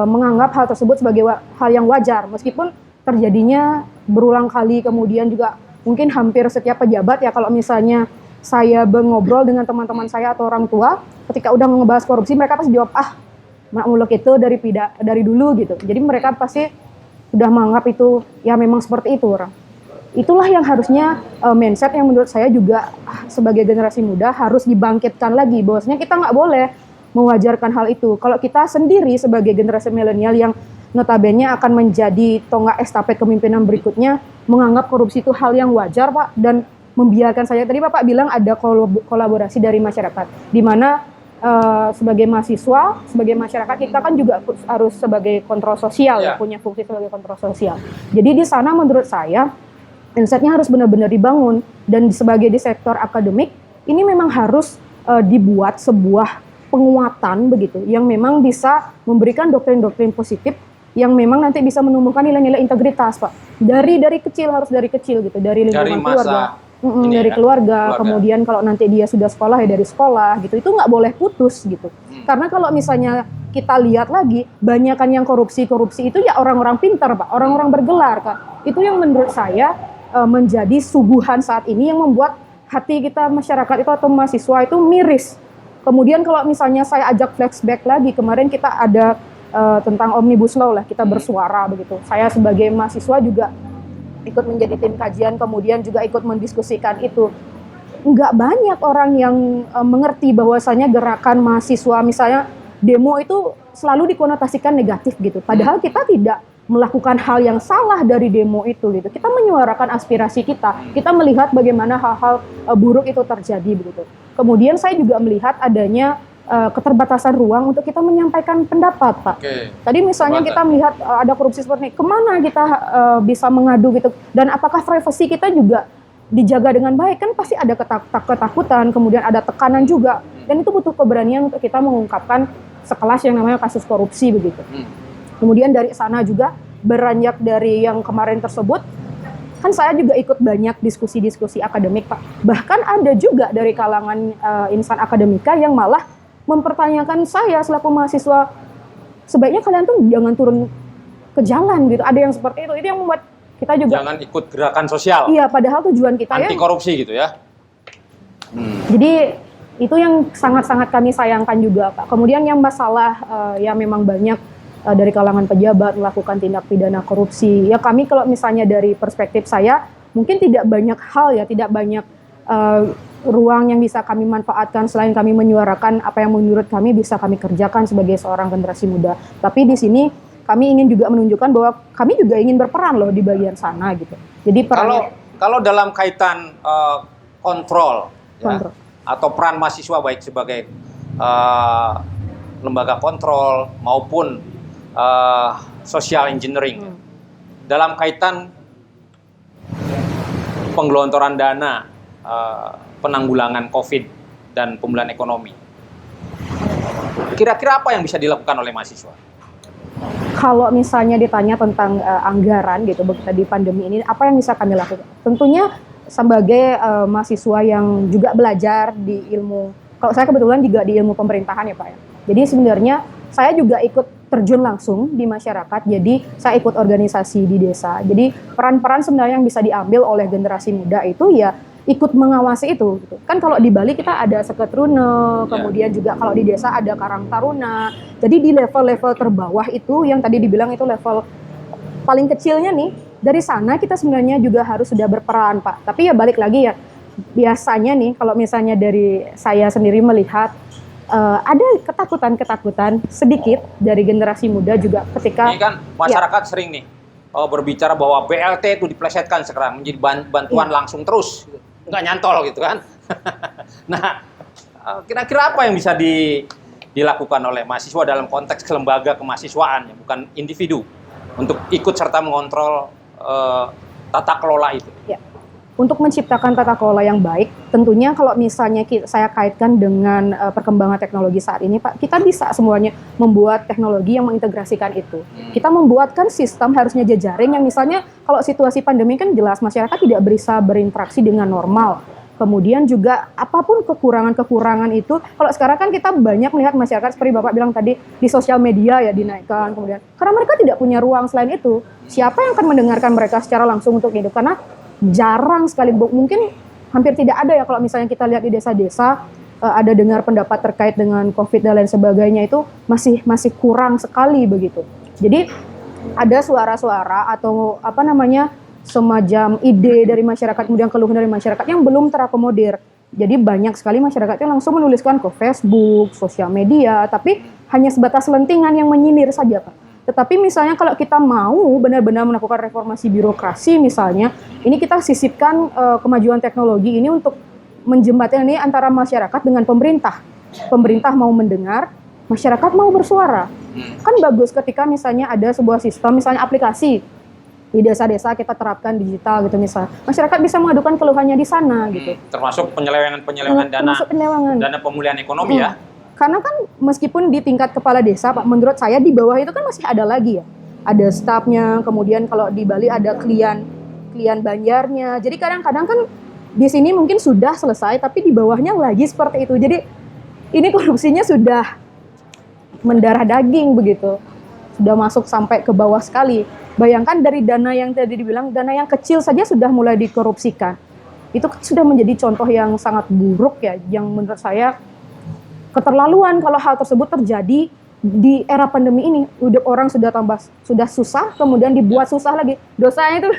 menganggap hal tersebut sebagai hal yang wajar, meskipun terjadinya berulang kali, kemudian juga mungkin hampir setiap pejabat ya, kalau misalnya saya ngobrol dengan teman-teman saya atau orang tua, ketika udah ngebahas korupsi mereka pasti jawab, mak muluk itu dari dulu gitu. Jadi mereka pasti sudah menganggap itu ya memang seperti itu orang. Itulah yang harusnya mindset yang menurut saya juga sebagai generasi muda harus dibangkitkan lagi, bahwasanya kita nggak boleh mewajarkan hal itu. Kalau kita sendiri sebagai generasi milenial yang notabene akan menjadi tonggak estafet kepemimpinan berikutnya, menganggap korupsi itu hal yang wajar, Pak, dan membiarkan saja. Tadi Bapak bilang ada kolaborasi dari masyarakat, di mana sebagai mahasiswa, sebagai masyarakat kita kan juga harus sebagai kontrol sosial ya, punya fungsi sebagai kontrol sosial. Jadi di sana menurut saya mindsetnya harus benar-benar dibangun, dan sebagai di sektor akademik ini memang harus dibuat sebuah penguatan begitu yang memang bisa memberikan doktrin-doktrin positif yang memang nanti bisa menumbuhkan nilai-nilai integritas, Pak. Dari kecil, harus dari kecil gitu, dari lingkungan keluarga. Dari keluarga, kemudian kalau nanti dia sudah sekolah ya dari sekolah gitu, itu nggak boleh putus gitu. Karena kalau misalnya kita lihat lagi, banyakan yang korupsi itu ya orang-orang pintar, Pak, orang-orang bergelar, Kak. Itu yang menurut saya menjadi suguhan saat ini yang membuat hati kita masyarakat itu atau mahasiswa itu miris. Kemudian kalau misalnya saya ajak flashback lagi, kemarin kita ada tentang Omnibus Law lah, kita bersuara begitu. Saya sebagai mahasiswa juga ikut menjadi tim kajian, kemudian juga ikut mendiskusikan itu. Nggak banyak orang yang mengerti bahwasanya gerakan mahasiswa, misalnya demo itu selalu dikonotasikan negatif gitu. Padahal kita tidak melakukan hal yang salah dari demo itu gitu. Kita menyuarakan aspirasi kita melihat bagaimana hal-hal buruk itu terjadi begitu. Kemudian saya juga melihat adanya keterbatasan ruang untuk kita menyampaikan pendapat, Pak. Tadi misalnya kita melihat ada korupsi seperti ini, kemana kita bisa mengadu gitu, dan apakah privasi kita juga dijaga dengan baik? Kan pasti ada ketakutan, kemudian ada tekanan juga, dan itu butuh keberanian untuk kita mengungkapkan sekelas yang namanya kasus korupsi begitu. Kemudian dari sana juga beranjak dari yang kemarin tersebut, kan saya juga ikut banyak diskusi-diskusi akademik, Pak. Bahkan ada juga dari kalangan insan akademika yang malah mempertanyakan saya selaku mahasiswa, sebaiknya kalian tuh jangan turun ke jalan gitu. Ada yang seperti itu yang membuat kita juga jangan ikut gerakan sosial. Iya, padahal tujuan kita anti korupsi gitu ya. Jadi itu yang sangat-sangat kami sayangkan juga, Pak. Kemudian yang masalah ya memang banyak dari kalangan pejabat melakukan tindak pidana korupsi. Ya kami kalau misalnya dari perspektif saya mungkin tidak banyak hal ya, tidak banyak ruang yang bisa kami manfaatkan selain kami menyuarakan apa yang menurut kami bisa kami kerjakan sebagai seorang generasi muda. Tapi di sini kami ingin juga menunjukkan bahwa kami juga ingin berperan loh di bagian sana gitu. Jadi kalau dalam kaitan kontrol. Ya, atau peran mahasiswa baik sebagai lembaga kontrol maupun social engineering dalam kaitan penggelontoran dana penanggulangan COVID dan pemulihan ekonomi. Kira-kira apa yang bisa dilakukan oleh mahasiswa? Kalau misalnya ditanya tentang anggaran gitu di pandemi ini, apa yang bisa kami lakukan? Tentunya sebagai mahasiswa yang juga belajar di ilmu, kalau saya kebetulan juga di ilmu pemerintahan ya Pak ya. Jadi sebenarnya saya juga ikut terjun langsung di masyarakat, jadi saya ikut organisasi di desa. Jadi peran-peran sebenarnya yang bisa diambil oleh generasi muda itu ya ikut mengawasi itu. Gitu. Kan kalau di Bali kita ada Seketrune, kemudian juga kalau di desa ada Karang Taruna. Jadi di level-level terbawah itu yang tadi dibilang itu level paling kecilnya nih, dari sana kita sebenarnya juga harus sudah berperan, Pak. Tapi ya balik lagi ya, biasanya nih kalau misalnya dari saya sendiri melihat ada ketakutan-ketakutan sedikit dari generasi muda juga ketika Ini kan masyarakat sering nih berbicara bahwa BLT itu diplesetkan sekarang menjadi bantuan langsung terus, nggak nyantol gitu kan. Nah, kira-kira apa yang bisa dilakukan oleh mahasiswa dalam konteks lembaga kemahasiswaan, ya, bukan individu, untuk ikut serta mengontrol tata kelola itu? ya, untuk menciptakan tata kelola yang baik, tentunya kalau misalnya saya kaitkan dengan perkembangan teknologi saat ini, Pak, kita bisa semuanya membuat teknologi yang mengintegrasikan itu. Kita membuatkan sistem harusnya jejaring yang misalnya kalau situasi pandemi kan jelas masyarakat tidak bisa berinteraksi dengan normal. Kemudian juga apapun kekurangan-kekurangan itu, kalau sekarang kan kita banyak melihat masyarakat seperti Bapak bilang tadi di sosial media ya dinaikkan, kemudian karena mereka tidak punya ruang selain itu, siapa yang akan mendengarkan mereka secara langsung untuk hidup? Karena jarang sekali, mungkin hampir tidak ada ya kalau misalnya kita lihat di desa-desa ada dengar pendapat terkait dengan COVID dan lain sebagainya, itu masih kurang sekali begitu. Jadi ada suara-suara atau apa namanya semacam ide dari masyarakat, kemudian keluhan dari masyarakat yang belum terakomodir. Jadi banyak sekali masyarakat yang langsung menuliskan ke Facebook, sosial media, tapi hanya sebatas lentingan yang menyindir saja, Pak. Tetapi misalnya kalau kita mau benar-benar melakukan reformasi birokrasi misalnya, ini kita sisipkan kemajuan teknologi ini untuk menjembatani ini antara masyarakat dengan pemerintah. Pemerintah mau mendengar, masyarakat mau bersuara. Kan bagus ketika misalnya ada sebuah sistem, misalnya aplikasi di desa-desa kita terapkan digital gitu misalnya. Masyarakat bisa mengadukan keluhannya di sana gitu. Termasuk penyelewengan dana pemulihan ekonomi ya. Karena kan meskipun di tingkat kepala desa, Pak, menurut saya di bawah itu kan masih ada lagi ya. Ada stafnya, kemudian kalau di Bali ada klien banjarnya. Jadi kadang-kadang kan di sini mungkin sudah selesai, tapi di bawahnya lagi seperti itu. Jadi ini korupsinya sudah mendarah daging begitu. Sudah masuk sampai ke bawah sekali. Bayangkan dari dana yang tadi dibilang, dana yang kecil saja sudah mulai dikorupsikan. Itu sudah menjadi contoh yang sangat buruk ya, yang menurut saya keterlaluan kalau hal tersebut terjadi di era pandemi ini. Udah orang sudah susah, kemudian dibuat susah lagi. Dosanya itu.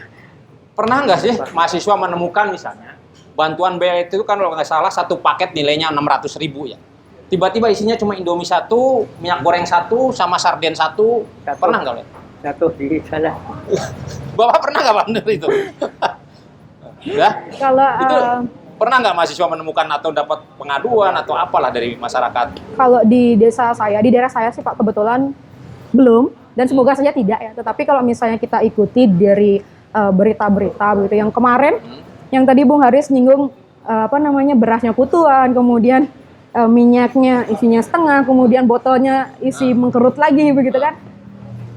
Pernah nggak sih mahasiswa menemukan misalnya bantuan BLT itu kan kalau nggak salah satu paket nilainya 600.000 ya. Tiba-tiba isinya cuma Indomie 1, minyak goreng 1, sama sarden 1. Pernah nggak, Pak? Jatuh di sana. Bapak pernah nggak Pak bener itu? Ya? Kalau Itu pernah nggak mahasiswa menemukan atau dapat pengaduan atau apalah dari masyarakat? kalau di daerah saya sih Pak kebetulan belum, dan semoga saja tidak ya. Tetapi kalau misalnya kita ikuti dari berita-berita begitu yang kemarin, yang tadi Bung Haris nyinggung berasnya putuan, kemudian minyaknya isinya setengah, kemudian botolnya isi mengkerut lagi begitu kan.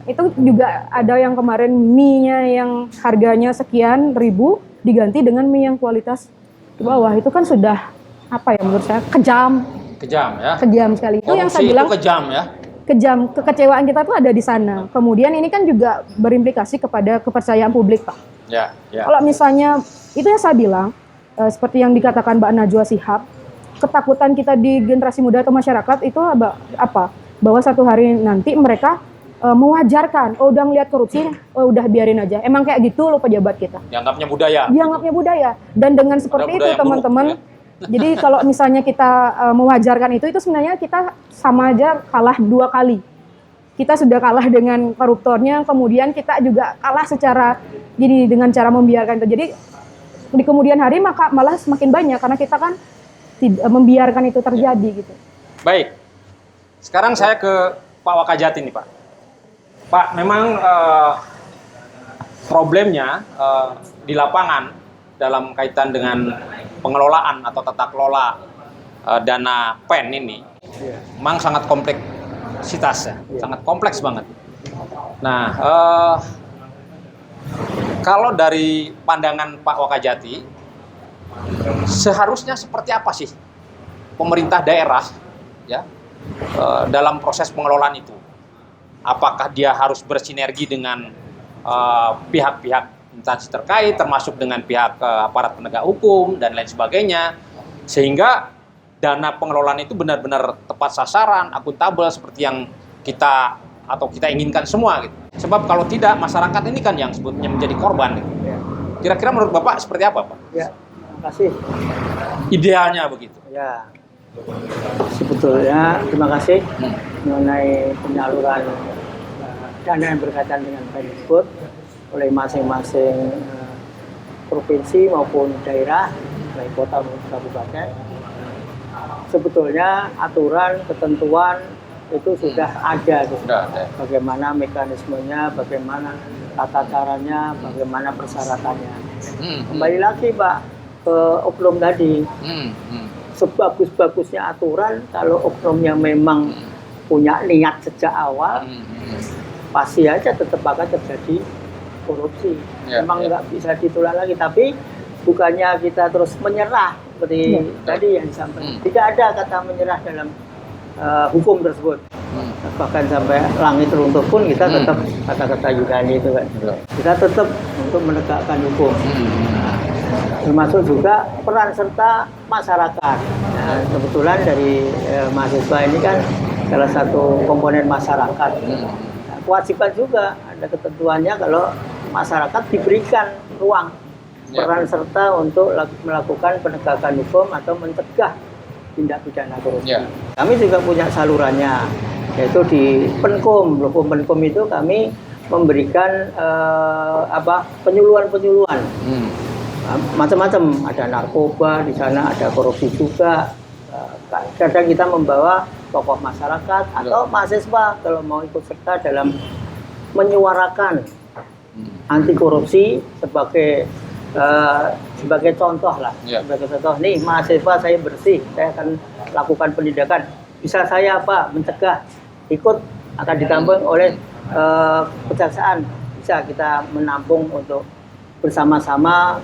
Itu juga ada yang kemarin mie-nya yang harganya sekian ribu diganti dengan mie yang kualitas di bawah. Itu kan sudah menurut saya kejam Ya. kejam sekali. Itu yang saya Korupsi bilang itu kejam ya. kejam, kekecewaan kita tuh ada di sana. Kemudian ini kan juga berimplikasi kepada kepercayaan publik, Pak. Ya. Kalau misalnya itu yang saya bilang seperti yang dikatakan Mbak Najwa Shihab, ketakutan kita di generasi muda atau masyarakat itu bahwa satu hari nanti mereka mewajarkan, udah ngeliat korupsi, udah biarin aja. Emang kayak gitu loh pejabat kita. Dianggapnya budaya. Dianggapnya budaya. Dan dengan seperti itu teman-teman, buruk, jadi kalau misalnya kita mewajarkan itu sebenarnya kita sama aja kalah dua kali. Kita sudah kalah dengan koruptornya, kemudian kita juga kalah secara dengan cara membiarkan itu. Jadi di kemudian hari maka malah semakin banyak karena kita kan membiarkan itu terjadi gitu. Baik. Sekarang saya ke Pak Wakajati nih, Pak. Pak, memang problemnya di lapangan dalam kaitan dengan pengelolaan atau tata kelola dana PEN ini memang sangat kompleksitas ya, sangat kompleks banget. Nah, kalau dari pandangan Pak Wakajati, seharusnya seperti apa sih pemerintah daerah ya dalam proses pengelolaan itu? Apakah dia harus bersinergi dengan pihak-pihak instansi terkait, termasuk dengan pihak aparat penegak hukum dan lain sebagainya, sehingga dana pengelolaan itu benar-benar tepat sasaran, akuntabel seperti yang kita inginkan semua gitu. Sebab kalau tidak, masyarakat ini kan yang sebetulnya menjadi korban gitu. Kira-kira menurut Bapak seperti apa, Pak? Ya, terima kasih. Idealnya begitu. Ya, sebetulnya terima kasih mengenai penyaluran dana yang berkaitan dengan Kemdikbud oleh masing-masing provinsi maupun daerah, baik kota maupun kabupaten. Sebetulnya aturan, ketentuan itu sudah ada. Sudah ada. Bagaimana mekanismenya, bagaimana tata caranya, bagaimana persyaratannya. Kembali lagi Pak ke oknum tadi. Sebagus-bagusnya aturan, kalau oknumnya memang punya niat sejak awal, pasti aja tetap akan terjadi korupsi. Memang nggak bisa ditolak lagi, tapi bukannya kita terus menyerah seperti tadi yang disampaikan. Tidak ada kata menyerah dalam hukum tersebut. Bahkan sampai langit runtuh pun kita tetap kata-kata Yunani itu kan. Kita tetap untuk menegakkan hukum. Termasuk juga peran serta masyarakat. Nah, kebetulan dari mahasiswa ini kan salah satu komponen masyarakat. Nah, kewajiban juga ada ketentuannya kalau masyarakat diberikan ruang peran serta untuk melakukan penegakan hukum atau mencegah tindak pidana korupsi. Kami juga punya salurannya, yaitu di Penkom. Penkom itu kami memberikan penyuluhan-penyuluhan. Macam-macam, ada narkoba di sana, ada korupsi juga. Kadang kita membawa tokoh masyarakat atau mahasiswa kalau mau ikut serta dalam menyuarakan anti korupsi sebagai contoh lah. Sebagai contoh, nih mahasiswa saya bersih, saya akan lakukan penindakan. Bisa saya mencegah, ikut akan ditampung oleh kejaksaan. Bisa kita menampung untuk bersama-sama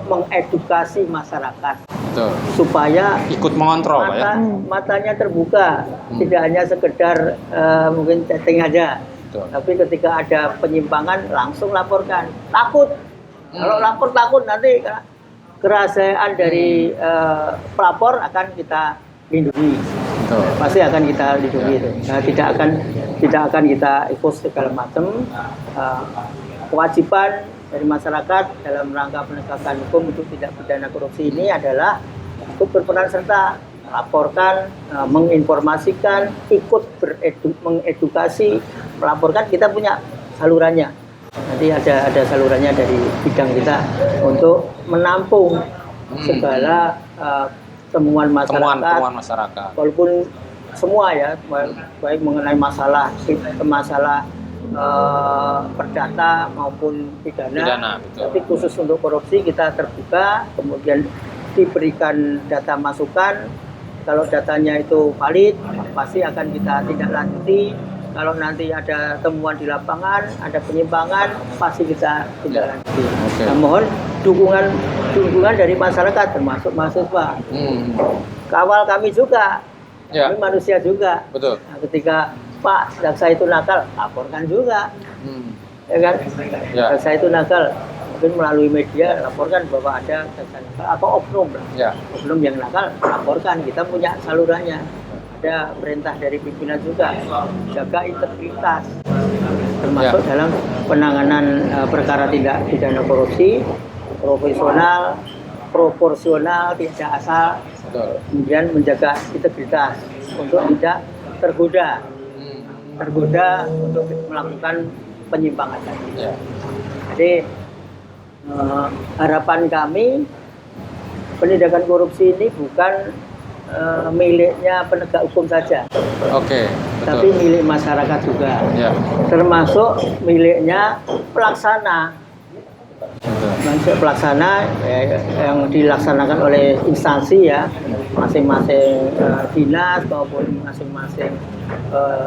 mengedukasi masyarakat. Betul. Supaya ikut mengontrol matanya terbuka, tidak hanya sekedar mungkin chatting aja. Betul. Tapi ketika ada penyimpangan langsung laporkan. Takut. Kalau lapor takut nanti kerahasiaan dari pelapor akan kita lindungi. Betul. Pasti akan kita lindungi itu. Nah, tidak akan kita ikut segala macam. Kewajiban dari masyarakat dalam rangka penegakan hukum untuk tidak pidana korupsi ini adalah untuk berperan serta, melaporkan, menginformasikan, ikut mengedukasi, melaporkan. Kita punya salurannya. Nanti ada salurannya dari bidang kita untuk menampung segala temuan masyarakat. Walaupun semua ya, baik mengenai masalah perdata maupun pidana, tapi khusus untuk korupsi kita terbuka, kemudian diberikan data masukan. Kalau datanya itu valid, pasti akan kita tindak lanjuti. Kalau nanti ada temuan di lapangan, ada penyimpangan, pasti kita tindak lanjuti. Nah, mohon dukungan dari masyarakat, termasuk mahasiswa. Kawal kami juga, kami manusia juga. Betul. Nah, ketika Pak, jaksa itu nakal, laporkan juga. Ya kan? Jaksa itu nakal, mungkin melalui media laporkan bahwa ada jaksa nakal atau oknum lah. Oknum yang nakal, laporkan. Kita punya salurannya. Ada perintah dari pimpinan juga, jaga integritas. Termasuk dalam penanganan perkara tindak pidana korupsi, profesional, proporsional, tidak asal. Kemudian menjaga integritas untuk tidak tergoda untuk melakukan penyimpangan tadi. Jadi harapan kami penindakan korupsi ini bukan miliknya penegak hukum saja, tapi milik masyarakat juga, termasuk miliknya pelaksana. Pelaksana yang dilaksanakan oleh instansi ya, masing-masing dinas maupun masing-masing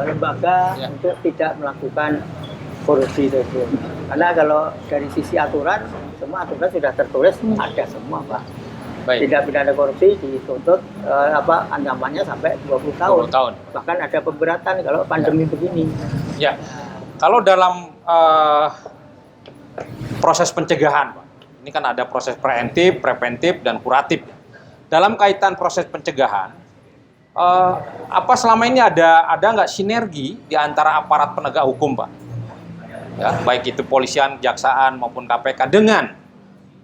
lembaga untuk tidak melakukan korupsi tersebut. Karena kalau dari sisi aturan, semua aturan sudah tertulis, ada semua Pak. Baik. tindak pidana korupsi dituntut ancamannya sampai 20 tahun. 20 tahun. Bahkan ada pemberatan kalau pandemi begini. Ya, kalau dalam proses pencegahan, Pak, ini kan ada proses preventif, preventif, dan kuratif. Dalam kaitan proses pencegahan, apa selama ini ada nggak sinergi di antara aparat penegak hukum, Pak? Ya, baik itu polisian, kejaksaan maupun KPK dengan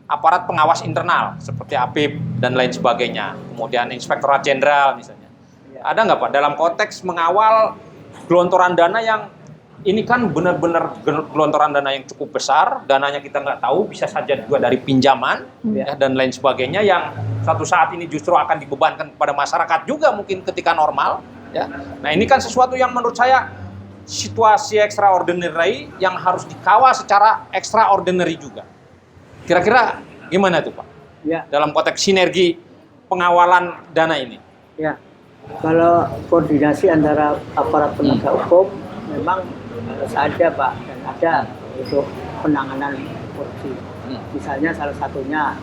aparat pengawas internal seperti APIP dan lain sebagainya, kemudian Inspektorat Jenderal misalnya. Ada nggak, Pak, dalam konteks mengawal gelontoran dana yang ini kan benar-benar gelontoran dana yang cukup besar, dananya kita nggak tahu, bisa saja juga dari pinjaman ya, dan lain sebagainya yang satu saat ini justru akan dibebankan kepada masyarakat juga mungkin ketika normal. Ya. Nah ini kan sesuatu yang menurut saya situasi extraordinary yang harus dikawal secara extraordinary juga. Kira-kira gimana tuh, Pak? Ya. Dalam konteks sinergi pengawalan dana ini. Ya, kalau koordinasi antara aparat penegak hukum memang harus ada, Pak, dan ada untuk penanganan korupsi. Misalnya salah satunya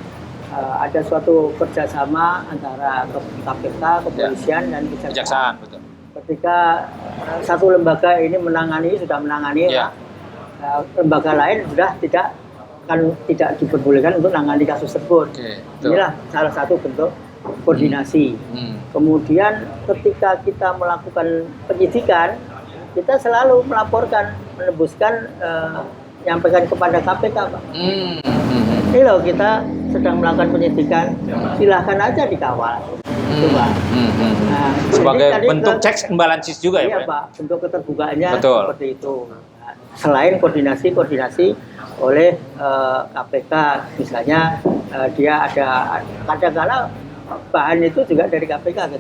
ada suatu kerjasama antara KPK, kepolisian, dan kejaksaan. Betul. Ketika satu lembaga ini sudah menangani, Ya. lembaga lain sudah tidak diperbolehkan untuk menangani kasus tersebut. Oke, betul. Inilah salah satu bentuk koordinasi. Kemudian ketika kita melakukan penyidikan, kita selalu melaporkan, menembuskan, menyampaikan kepada KPK, Pak. Ini loh, kita sedang melakukan penyidikan, silahkan aja dikawal. Itu, Pak. Nah, sebagai jadi bentuk checks and balances juga ya, iya, Pak? Pak, bentuk keterbukaannya Betul. seperti itu. Nah, selain koordinasi oleh KPK, misalnya dia ada kadang-kala bahan itu juga dari KPK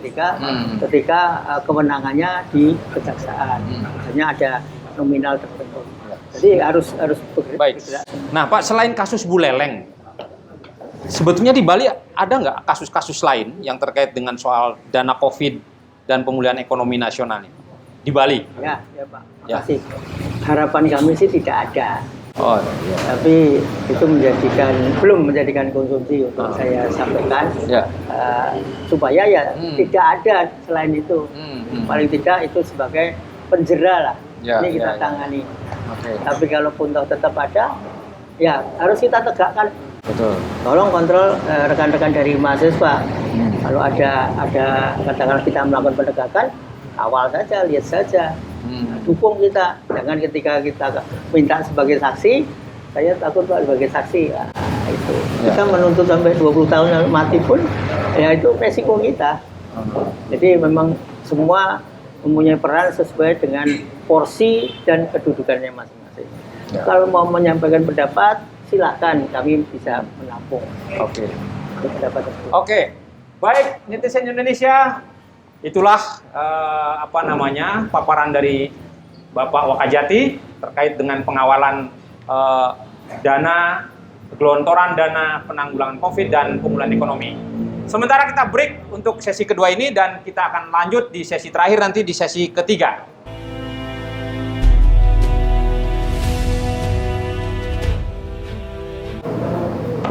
ketika kewenangannya di kejaksaan. Misalnya ada nominal tertentu. Jadi harus Baik. Nah, Pak, selain kasus Buleleng, sebetulnya di Bali ada nggak kasus-kasus lain yang terkait dengan soal dana COVID dan pemulihan ekonomi nasional ini? Di Bali? Ya, Pak. Ya. Masih. Harapan kami sih tidak ada. Oh, iya. Tapi itu belum menjadikan konsumsi untuk saya sampaikan. Ya. Supaya ya tidak ada selain itu. Paling tidak itu sebagai penjera lah. Ya, ini kita ya. tangani. Oke. Tapi kalaupun tetap ada, ya harus kita tegakkan. Betul. Tolong kontrol rekan-rekan dari mahasiswa. Kalau ada katakanlah kita melakukan penegakan, awal saja, lihat saja. Dukung kita. Jangan ketika kita minta sebagai saksi, saya takut Pak sebagai saksi. Nah, itu. Ya. Kita menuntut sampai 20 tahun mati pun, ya itu resiko kita. Jadi memang semua mempunyai peran sesuai dengan porsi dan kedudukannya masing-masing. Ya. Kalau mau menyampaikan pendapat, silakan, kami bisa menampung Oke. pendapat tersebut. Oke. Baik, netizen Indonesia, itulah paparan dari Bapak Wakajati terkait dengan pengawalan gelontoran dana penanggulangan COVID dan pemulihan ekonomi. Sementara kita break untuk sesi kedua ini dan kita akan lanjut di sesi terakhir nanti di sesi ketiga.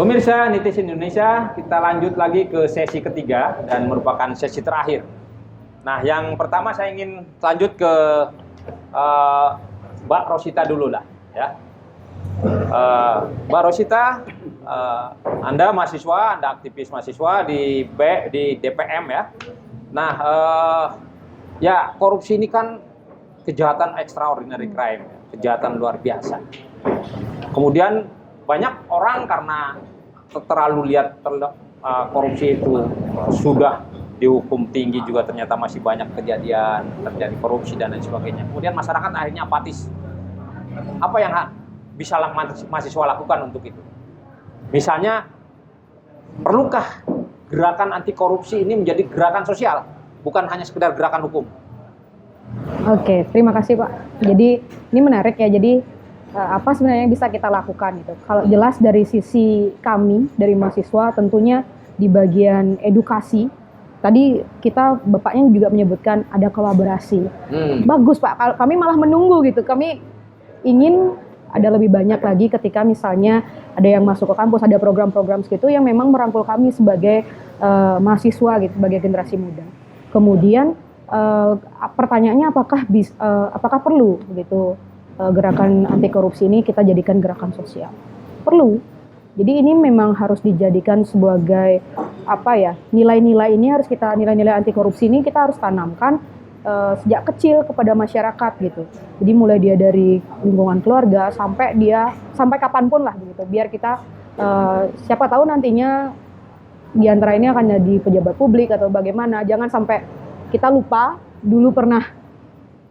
Pemirsa netizen Indonesia, kita lanjut lagi ke sesi ketiga dan merupakan sesi terakhir. Nah, yang pertama saya ingin lanjut ke Mbak Rosita dulu lah, ya. Mbak Rosita, Anda mahasiswa, Anda aktivis mahasiswa di DPM ya. Nah, ya korupsi ini kan kejahatan extraordinary crime, ya. Kejahatan luar biasa. Kemudian banyak orang karena terlalu lihat korupsi itu sudah dihukum tinggi juga ternyata masih banyak kejadian terjadi korupsi dan lain sebagainya. Kemudian masyarakat akhirnya apatis. Apa yang bisa mahasiswa lakukan untuk itu? Misalnya, perlukah gerakan anti korupsi ini menjadi gerakan sosial, bukan hanya sekedar gerakan hukum? Oke, terima kasih Pak. Jadi ini menarik ya. Jadi apa sebenarnya yang bisa kita lakukan gitu? Kalau jelas dari sisi kami dari mahasiswa tentunya di bagian edukasi. Tadi Bapaknya juga menyebutkan ada kolaborasi. Bagus Pak. Kami malah menunggu gitu. Kami ingin ada lebih banyak lagi ketika misalnya ada yang masuk ke kampus, ada program-program segitu yang memang merangkul kami sebagai mahasiswa gitu, sebagai generasi muda. Kemudian pertanyaannya apakah perlu gitu gerakan anti korupsi ini kita jadikan gerakan sosial? Perlu. Jadi ini memang harus dijadikan sebagai nilai-nilai ini harus kita, nilai-nilai anti korupsi ini kita harus tanamkan sejak kecil kepada masyarakat gitu. Jadi mulai dia dari lingkungan keluarga sampai kapanpun lah gitu. Biar kita siapa tahu nantinya di antara ini akan jadi pejabat publik atau bagaimana. Jangan sampai kita lupa dulu pernah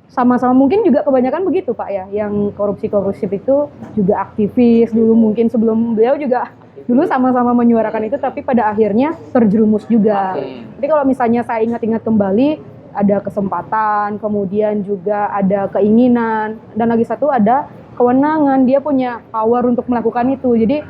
sama-sama, mungkin juga kebanyakan begitu Pak ya, yang korupsi itu juga aktivis dulu, mungkin sebelum beliau juga dulu sama-sama menyuarakan itu, tapi pada akhirnya terjerumus juga. Jadi kalau misalnya saya ingat-ingat kembali, ada kesempatan, kemudian juga ada keinginan, dan lagi satu ada kewenangan, dia punya power untuk melakukan itu, jadi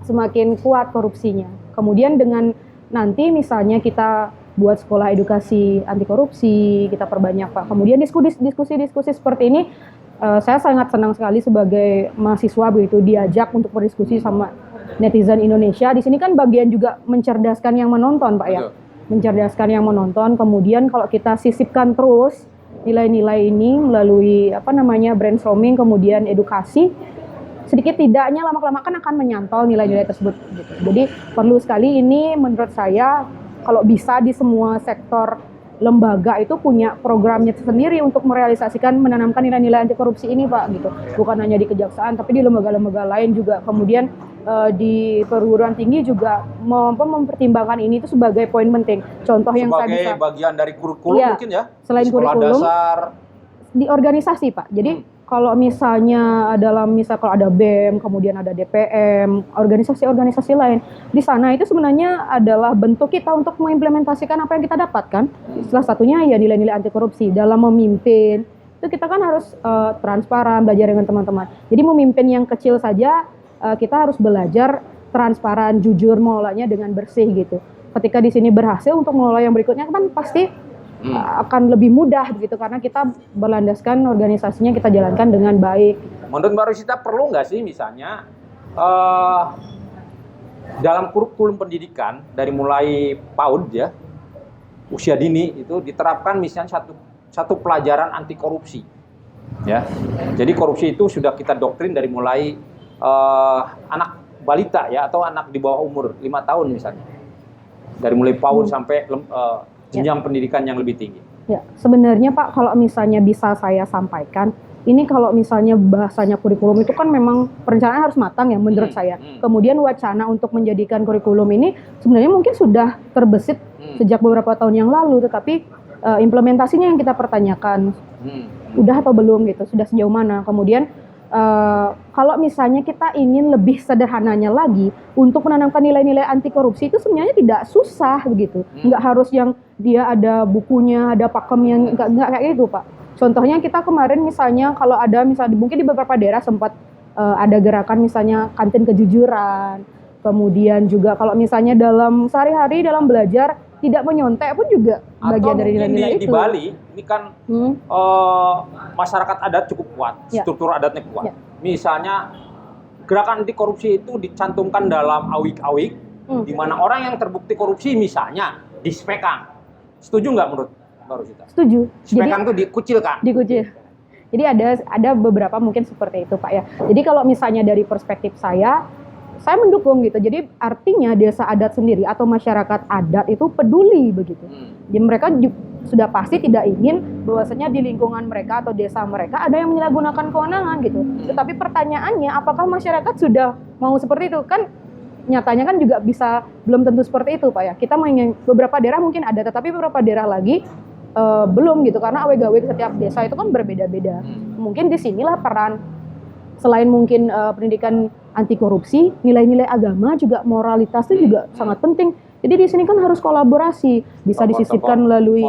semakin kuat korupsinya. Kemudian dengan nanti misalnya kita buat sekolah edukasi anti korupsi, kita perbanyak Pak. Kemudian diskusi-diskusi seperti ini, saya sangat senang sekali sebagai mahasiswa begitu diajak untuk berdiskusi sama netizen Indonesia. Di sini kan bagian juga mencerdaskan yang menonton Pak ya. Mencerdaskan yang menonton. Kemudian kalau kita sisipkan terus nilai-nilai ini melalui brainstorming, kemudian edukasi, sedikit tidaknya lama-kelamaan akan menyantol nilai-nilai tersebut gitu. Jadi perlu sekali ini menurut saya, kalau bisa di semua sektor lembaga itu punya programnya sendiri untuk merealisasikan, menanamkan nilai-nilai anti korupsi ini Pak gitu. Bukan hanya di kejaksaan tapi di lembaga-lembaga lain juga. Kemudian di perguruan tinggi juga mempertimbangkan ini itu sebagai poin penting. Contoh yang saya bisa sebagai bagian dari kurikulum mungkin ya. Selain sekolah kurikulum dasar, di organisasi Pak. Jadi kalau misalnya kalau ada BEM, kemudian ada DPM, organisasi-organisasi lain, di sana itu sebenarnya adalah bentuk kita untuk mengimplementasikan apa yang kita dapatkan. Salah satunya ya nilai-nilai anti korupsi. Dalam memimpin, itu kita kan harus transparan, belajar dengan teman-teman. Jadi memimpin yang kecil saja, kita harus belajar transparan, jujur, mengelolanya dengan bersih gitu. Ketika di sini berhasil untuk mengelola yang berikutnya kan pasti akan lebih mudah begitu, karena kita berlandaskan organisasinya kita jalankan dengan baik. Menurut Mbak Rosita perlu nggak sih misalnya dalam kurikulum pendidikan dari mulai PAUD ya, usia dini itu diterapkan misalnya satu pelajaran anti korupsi ya. Jadi korupsi itu sudah kita doktrin dari mulai anak balita ya, atau anak di bawah umur 5 tahun misalnya, dari mulai PAUD sampai jenjang pendidikan yang lebih tinggi. Ya, sebenarnya Pak, kalau misalnya bisa saya sampaikan, ini kalau misalnya bahasanya kurikulum itu kan memang perencanaan harus matang ya menurut saya. Kemudian wacana untuk menjadikan kurikulum ini sebenarnya mungkin sudah terbesit sejak beberapa tahun yang lalu, tetapi implementasinya yang kita pertanyakan. Udah atau belum gitu, sudah sejauh mana. Kemudian kalau misalnya kita ingin lebih sederhananya lagi untuk menanamkan nilai-nilai anti korupsi itu sebenarnya tidak susah begitu. Nggak harus yang dia ada bukunya, ada pakemnya, nggak kayak gitu Pak. Contohnya kita kemarin misalnya kalau ada misalnya mungkin di beberapa daerah sempat ada gerakan misalnya kantin kejujuran. Kemudian juga kalau misalnya dalam sehari-hari dalam belajar tidak menyontek pun juga bagian dari nilai-nilai itu. Di Bali ini kan masyarakat adat cukup kuat, struktur adatnya kuat. Misalnya gerakan anti korupsi itu dicantumkan dalam awik-awik, di mana orang yang terbukti korupsi misalnya dispekang. Setuju nggak menurut Mbak Rosita? Setuju. Spekang itu dikucilkan. Dikucil. Jadi ada beberapa mungkin seperti itu Pak ya. Jadi kalau misalnya dari perspektif saya mendukung gitu. Jadi artinya desa adat sendiri atau masyarakat adat itu peduli begitu. Jadi mereka sudah pasti tidak ingin bahwasanya di lingkungan mereka atau desa mereka ada yang menyalahgunakan kewenangan gitu. Tetapi pertanyaannya apakah masyarakat sudah mau seperti itu? Kan nyatanya kan juga bisa belum tentu seperti itu Pak ya. Kita beberapa daerah mungkin ada, tetapi beberapa daerah lagi belum gitu, karena aweg-aweg setiap desa itu kan berbeda-beda. Mungkin disinilah peran selain mungkin pendidikan anti korupsi, nilai-nilai agama juga, moralitas itu juga sangat penting. Jadi di sini kan harus kolaborasi, bisa disisipkan melalui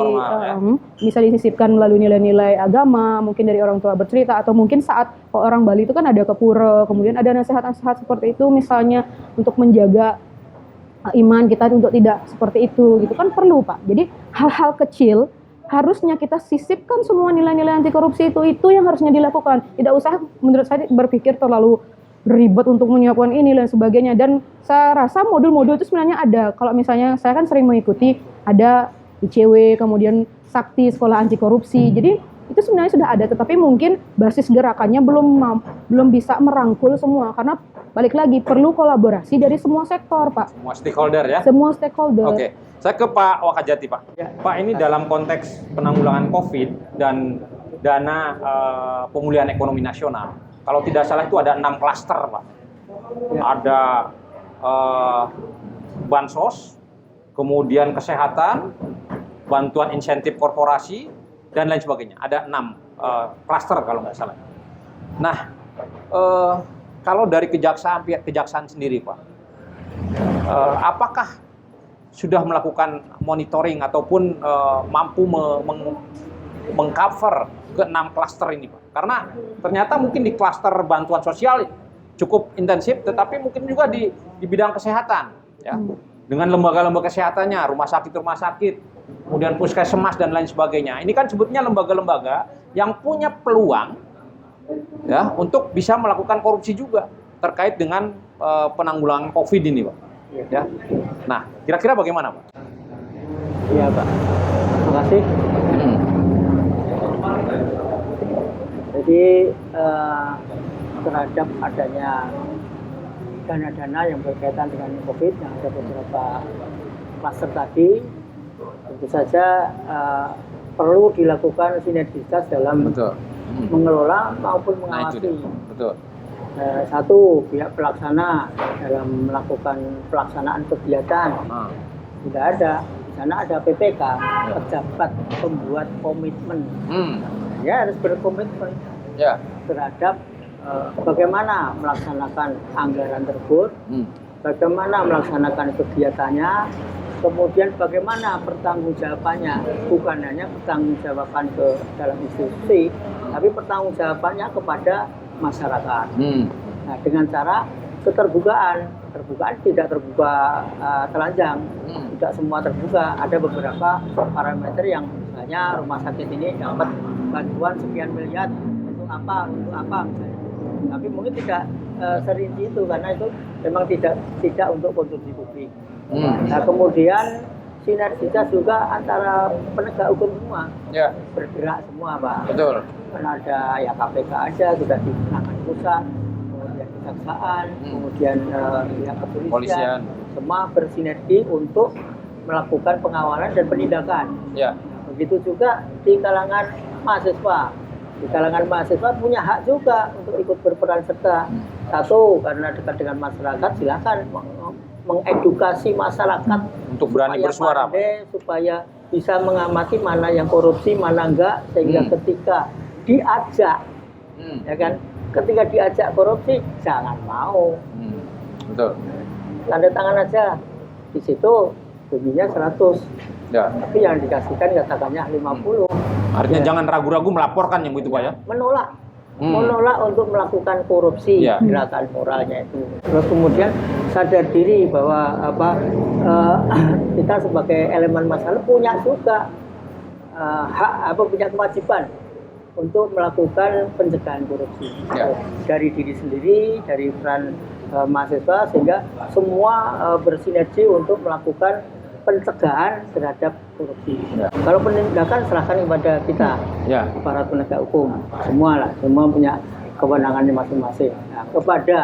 nilai-nilai agama, mungkin dari orang tua bercerita, atau mungkin saat orang Bali itu kan ada ke pura, kemudian ada nasihat-nasihat seperti itu misalnya untuk menjaga iman kita untuk tidak seperti itu gitu kan perlu Pak. Jadi hal-hal kecil harusnya kita sisipkan semua nilai-nilai anti korupsi itu yang harusnya dilakukan. Tidak usah menurut saya berpikir terlalu ribet untuk menyiapkan ini dan sebagainya. Dan saya rasa modul-modul itu sebenarnya ada. Kalau misalnya saya kan sering mengikuti ada ICW, kemudian Sakti Sekolah Anti Korupsi. Jadi itu sebenarnya sudah ada, tetapi mungkin basis gerakannya belum bisa merangkul semua, karena balik lagi perlu kolaborasi dari semua sektor, Pak. Semua stakeholder ya. Semua stakeholder. Oke, saya ke Pak Wakajati, Pak. Ya. Pak, ini dalam konteks penanggulangan COVID dan dana pemulihan ekonomi nasional. Kalau tidak salah itu ada 6 klaster, Pak. Ya. Ada bansos, kemudian kesehatan, bantuan insentif korporasi, dan lain sebagainya. Ada 6 klaster kalau nggak salah. Nah, kalau dari pihak kejaksaan sendiri, Pak, apakah sudah melakukan monitoring ataupun mampu mengcover ke 6 klaster ini, Pak? Karena ternyata mungkin di klaster bantuan sosial cukup intensif, tetapi mungkin juga di bidang kesehatan, ya, dengan lembaga-lembaga kesehatannya, rumah sakit, kemudian puskesmas dan lain sebagainya. Ini kan sebetulnya lembaga-lembaga yang punya peluang, ya, untuk bisa melakukan korupsi juga terkait dengan penanggulangan COVID ini, Pak. Ya. Nah, kira-kira bagaimana, Pak? Iya, Pak. Terima kasih. Jadi terhadap adanya dana-dana yang berkaitan dengan COVID yang ada beberapa klaster tadi, tentu saja perlu dilakukan sinergitas dalam mengelola maupun mengawasi. Betul. Satu, pihak pelaksana dalam melakukan pelaksanaan kegiatan. Tidak ada. Di sana ada PPK, pejabat pembuat komitmen. Ya, harus berkomitmen terhadap bagaimana melaksanakan anggaran tersebut, bagaimana melaksanakan kegiatannya, kemudian bagaimana pertanggungjawabannya, bukan hanya pertanggungjawaban ke dalam institusi, tapi pertanggungjawabannya kepada masyarakat. Nah, dengan cara keterbukaan tidak terbuka telanjang, tidak semua terbuka. Ada beberapa parameter yang misalnya rumah sakit ini dapat bantuan sekian miliar untuk apa misalnya. Tapi mungkin tidak serinci itu karena itu memang tidak untuk konsumsi publik. Nah, kemudian sinergitas juga antara penegak hukum semua, bergerak semua, Pak. Betul. Karena ada ya KPK aja sudah ditangani pusat, kemudian kejaksaan, kemudian pihak kepolisian, semua bersinergi untuk melakukan pengawalan dan penindakan. Nah, begitu juga di kalangan mahasiswa. Di kalangan mahasiswa punya hak juga untuk ikut berperan serta. Satu, karena dekat dengan masyarakat, silakan mengedukasi masyarakat untuk berani bersuara, pandai, supaya bisa mengamati mana yang korupsi, mana enggak, sehingga ketika diajak, ya kan, ketika diajak korupsi jangan mau. Betul. Tanda tangan aja, di situ bunyinya 100. Tapi yang dikasihkan katakannya 50. Artinya jangan ragu-ragu melaporkan yang itu, Pak, ya? Menolak untuk melakukan korupsi, gerakan moralnya itu. Terus kemudian sadar diri bahwa kita sebagai elemen masyarakat punya juga hak punya kewajiban untuk melakukan pencegahan korupsi dari diri sendiri, dari peran mahasiswa, sehingga semua bersinergi untuk melakukan pencegahan terhadap korupsi. Kalau penindakan serahkan kepada kita, para penegak hukum, semua punya kewenangannya masing-masing. Nah, kepada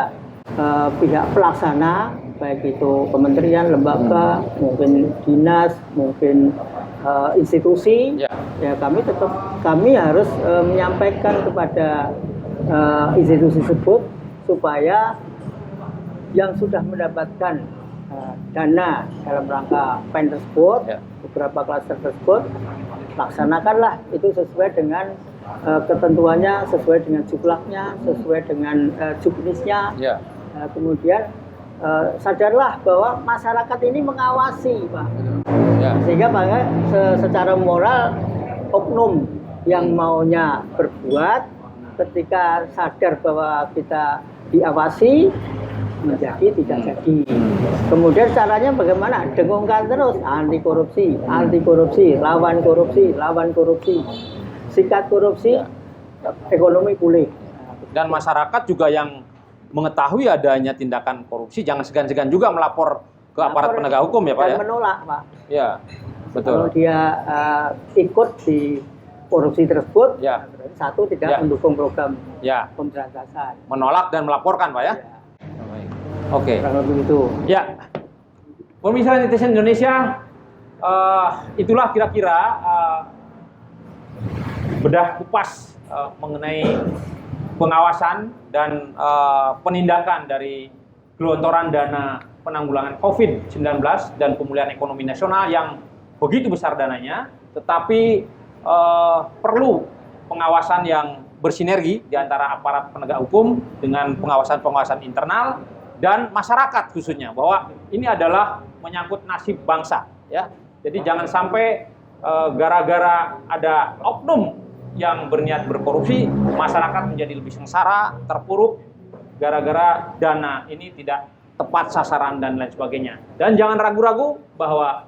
pihak pelaksana, baik itu kementerian, lembaga, mungkin dinas, mungkin institusi, ya kami harus menyampaikan kepada institusi tersebut supaya yang sudah mendapatkan dana dalam rangka PEN tersebut, beberapa klaster tersebut, laksanakanlah itu sesuai dengan ketentuannya, sesuai dengan jumlahnya, sesuai dengan juknisnya. Kemudian sadarlah bahwa masyarakat ini mengawasi, Pak. Sehingga secara moral oknum yang maunya berbuat ketika sadar bahwa kita diawasi, menjadi tidak jadi. Kemudian caranya bagaimana? Dengungkan terus anti korupsi, lawan korupsi, lawan korupsi, sikat korupsi, ekonomi pulih. Dan masyarakat juga yang mengetahui adanya tindakan korupsi jangan segan-segan juga melapor ke aparat penegak hukum ya Pak dan ya. menolak Pak. Ya, Kalau betul. dia ikut di korupsi tersebut, Ya. berarti satu tidak Ya. mendukung program Ya, pemberantasan. menolak dan melaporkan Pak ya. Ya, Oke. kurang lebih itu. Ya, pemirsa netizen Indonesia, itulah kira-kira bedah kupas mengenai pengawasan dan penindakan dari gelontoran dana penanggulangan COVID-19 dan pemulihan ekonomi nasional yang begitu besar dananya, tetapi perlu pengawasan yang bersinergi di antara aparat penegak hukum dengan pengawasan-pengawasan internal dan masyarakat khususnya, bahwa ini adalah menyangkut nasib bangsa ya. Jadi jangan sampai gara-gara ada oknum yang berniat berkorupsi, masyarakat menjadi lebih sengsara, terpuruk gara-gara dana ini tidak tepat sasaran dan lain sebagainya. Dan jangan ragu-ragu bahwa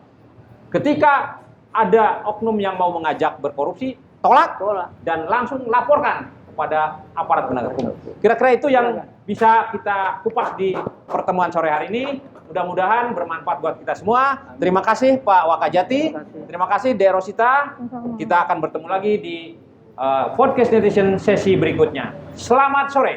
ketika ada oknum yang mau mengajak berkorupsi, tolak dan langsung laporkan kepada aparat penegak hukum. Kira-kira itu yang bisa kita kupas di pertemuan sore hari ini. Mudah-mudahan bermanfaat buat kita semua. Terima kasih Pak Wakajati. Terima kasih De Rosita. Kita akan bertemu lagi di podcast netizen sesi berikutnya. Selamat sore.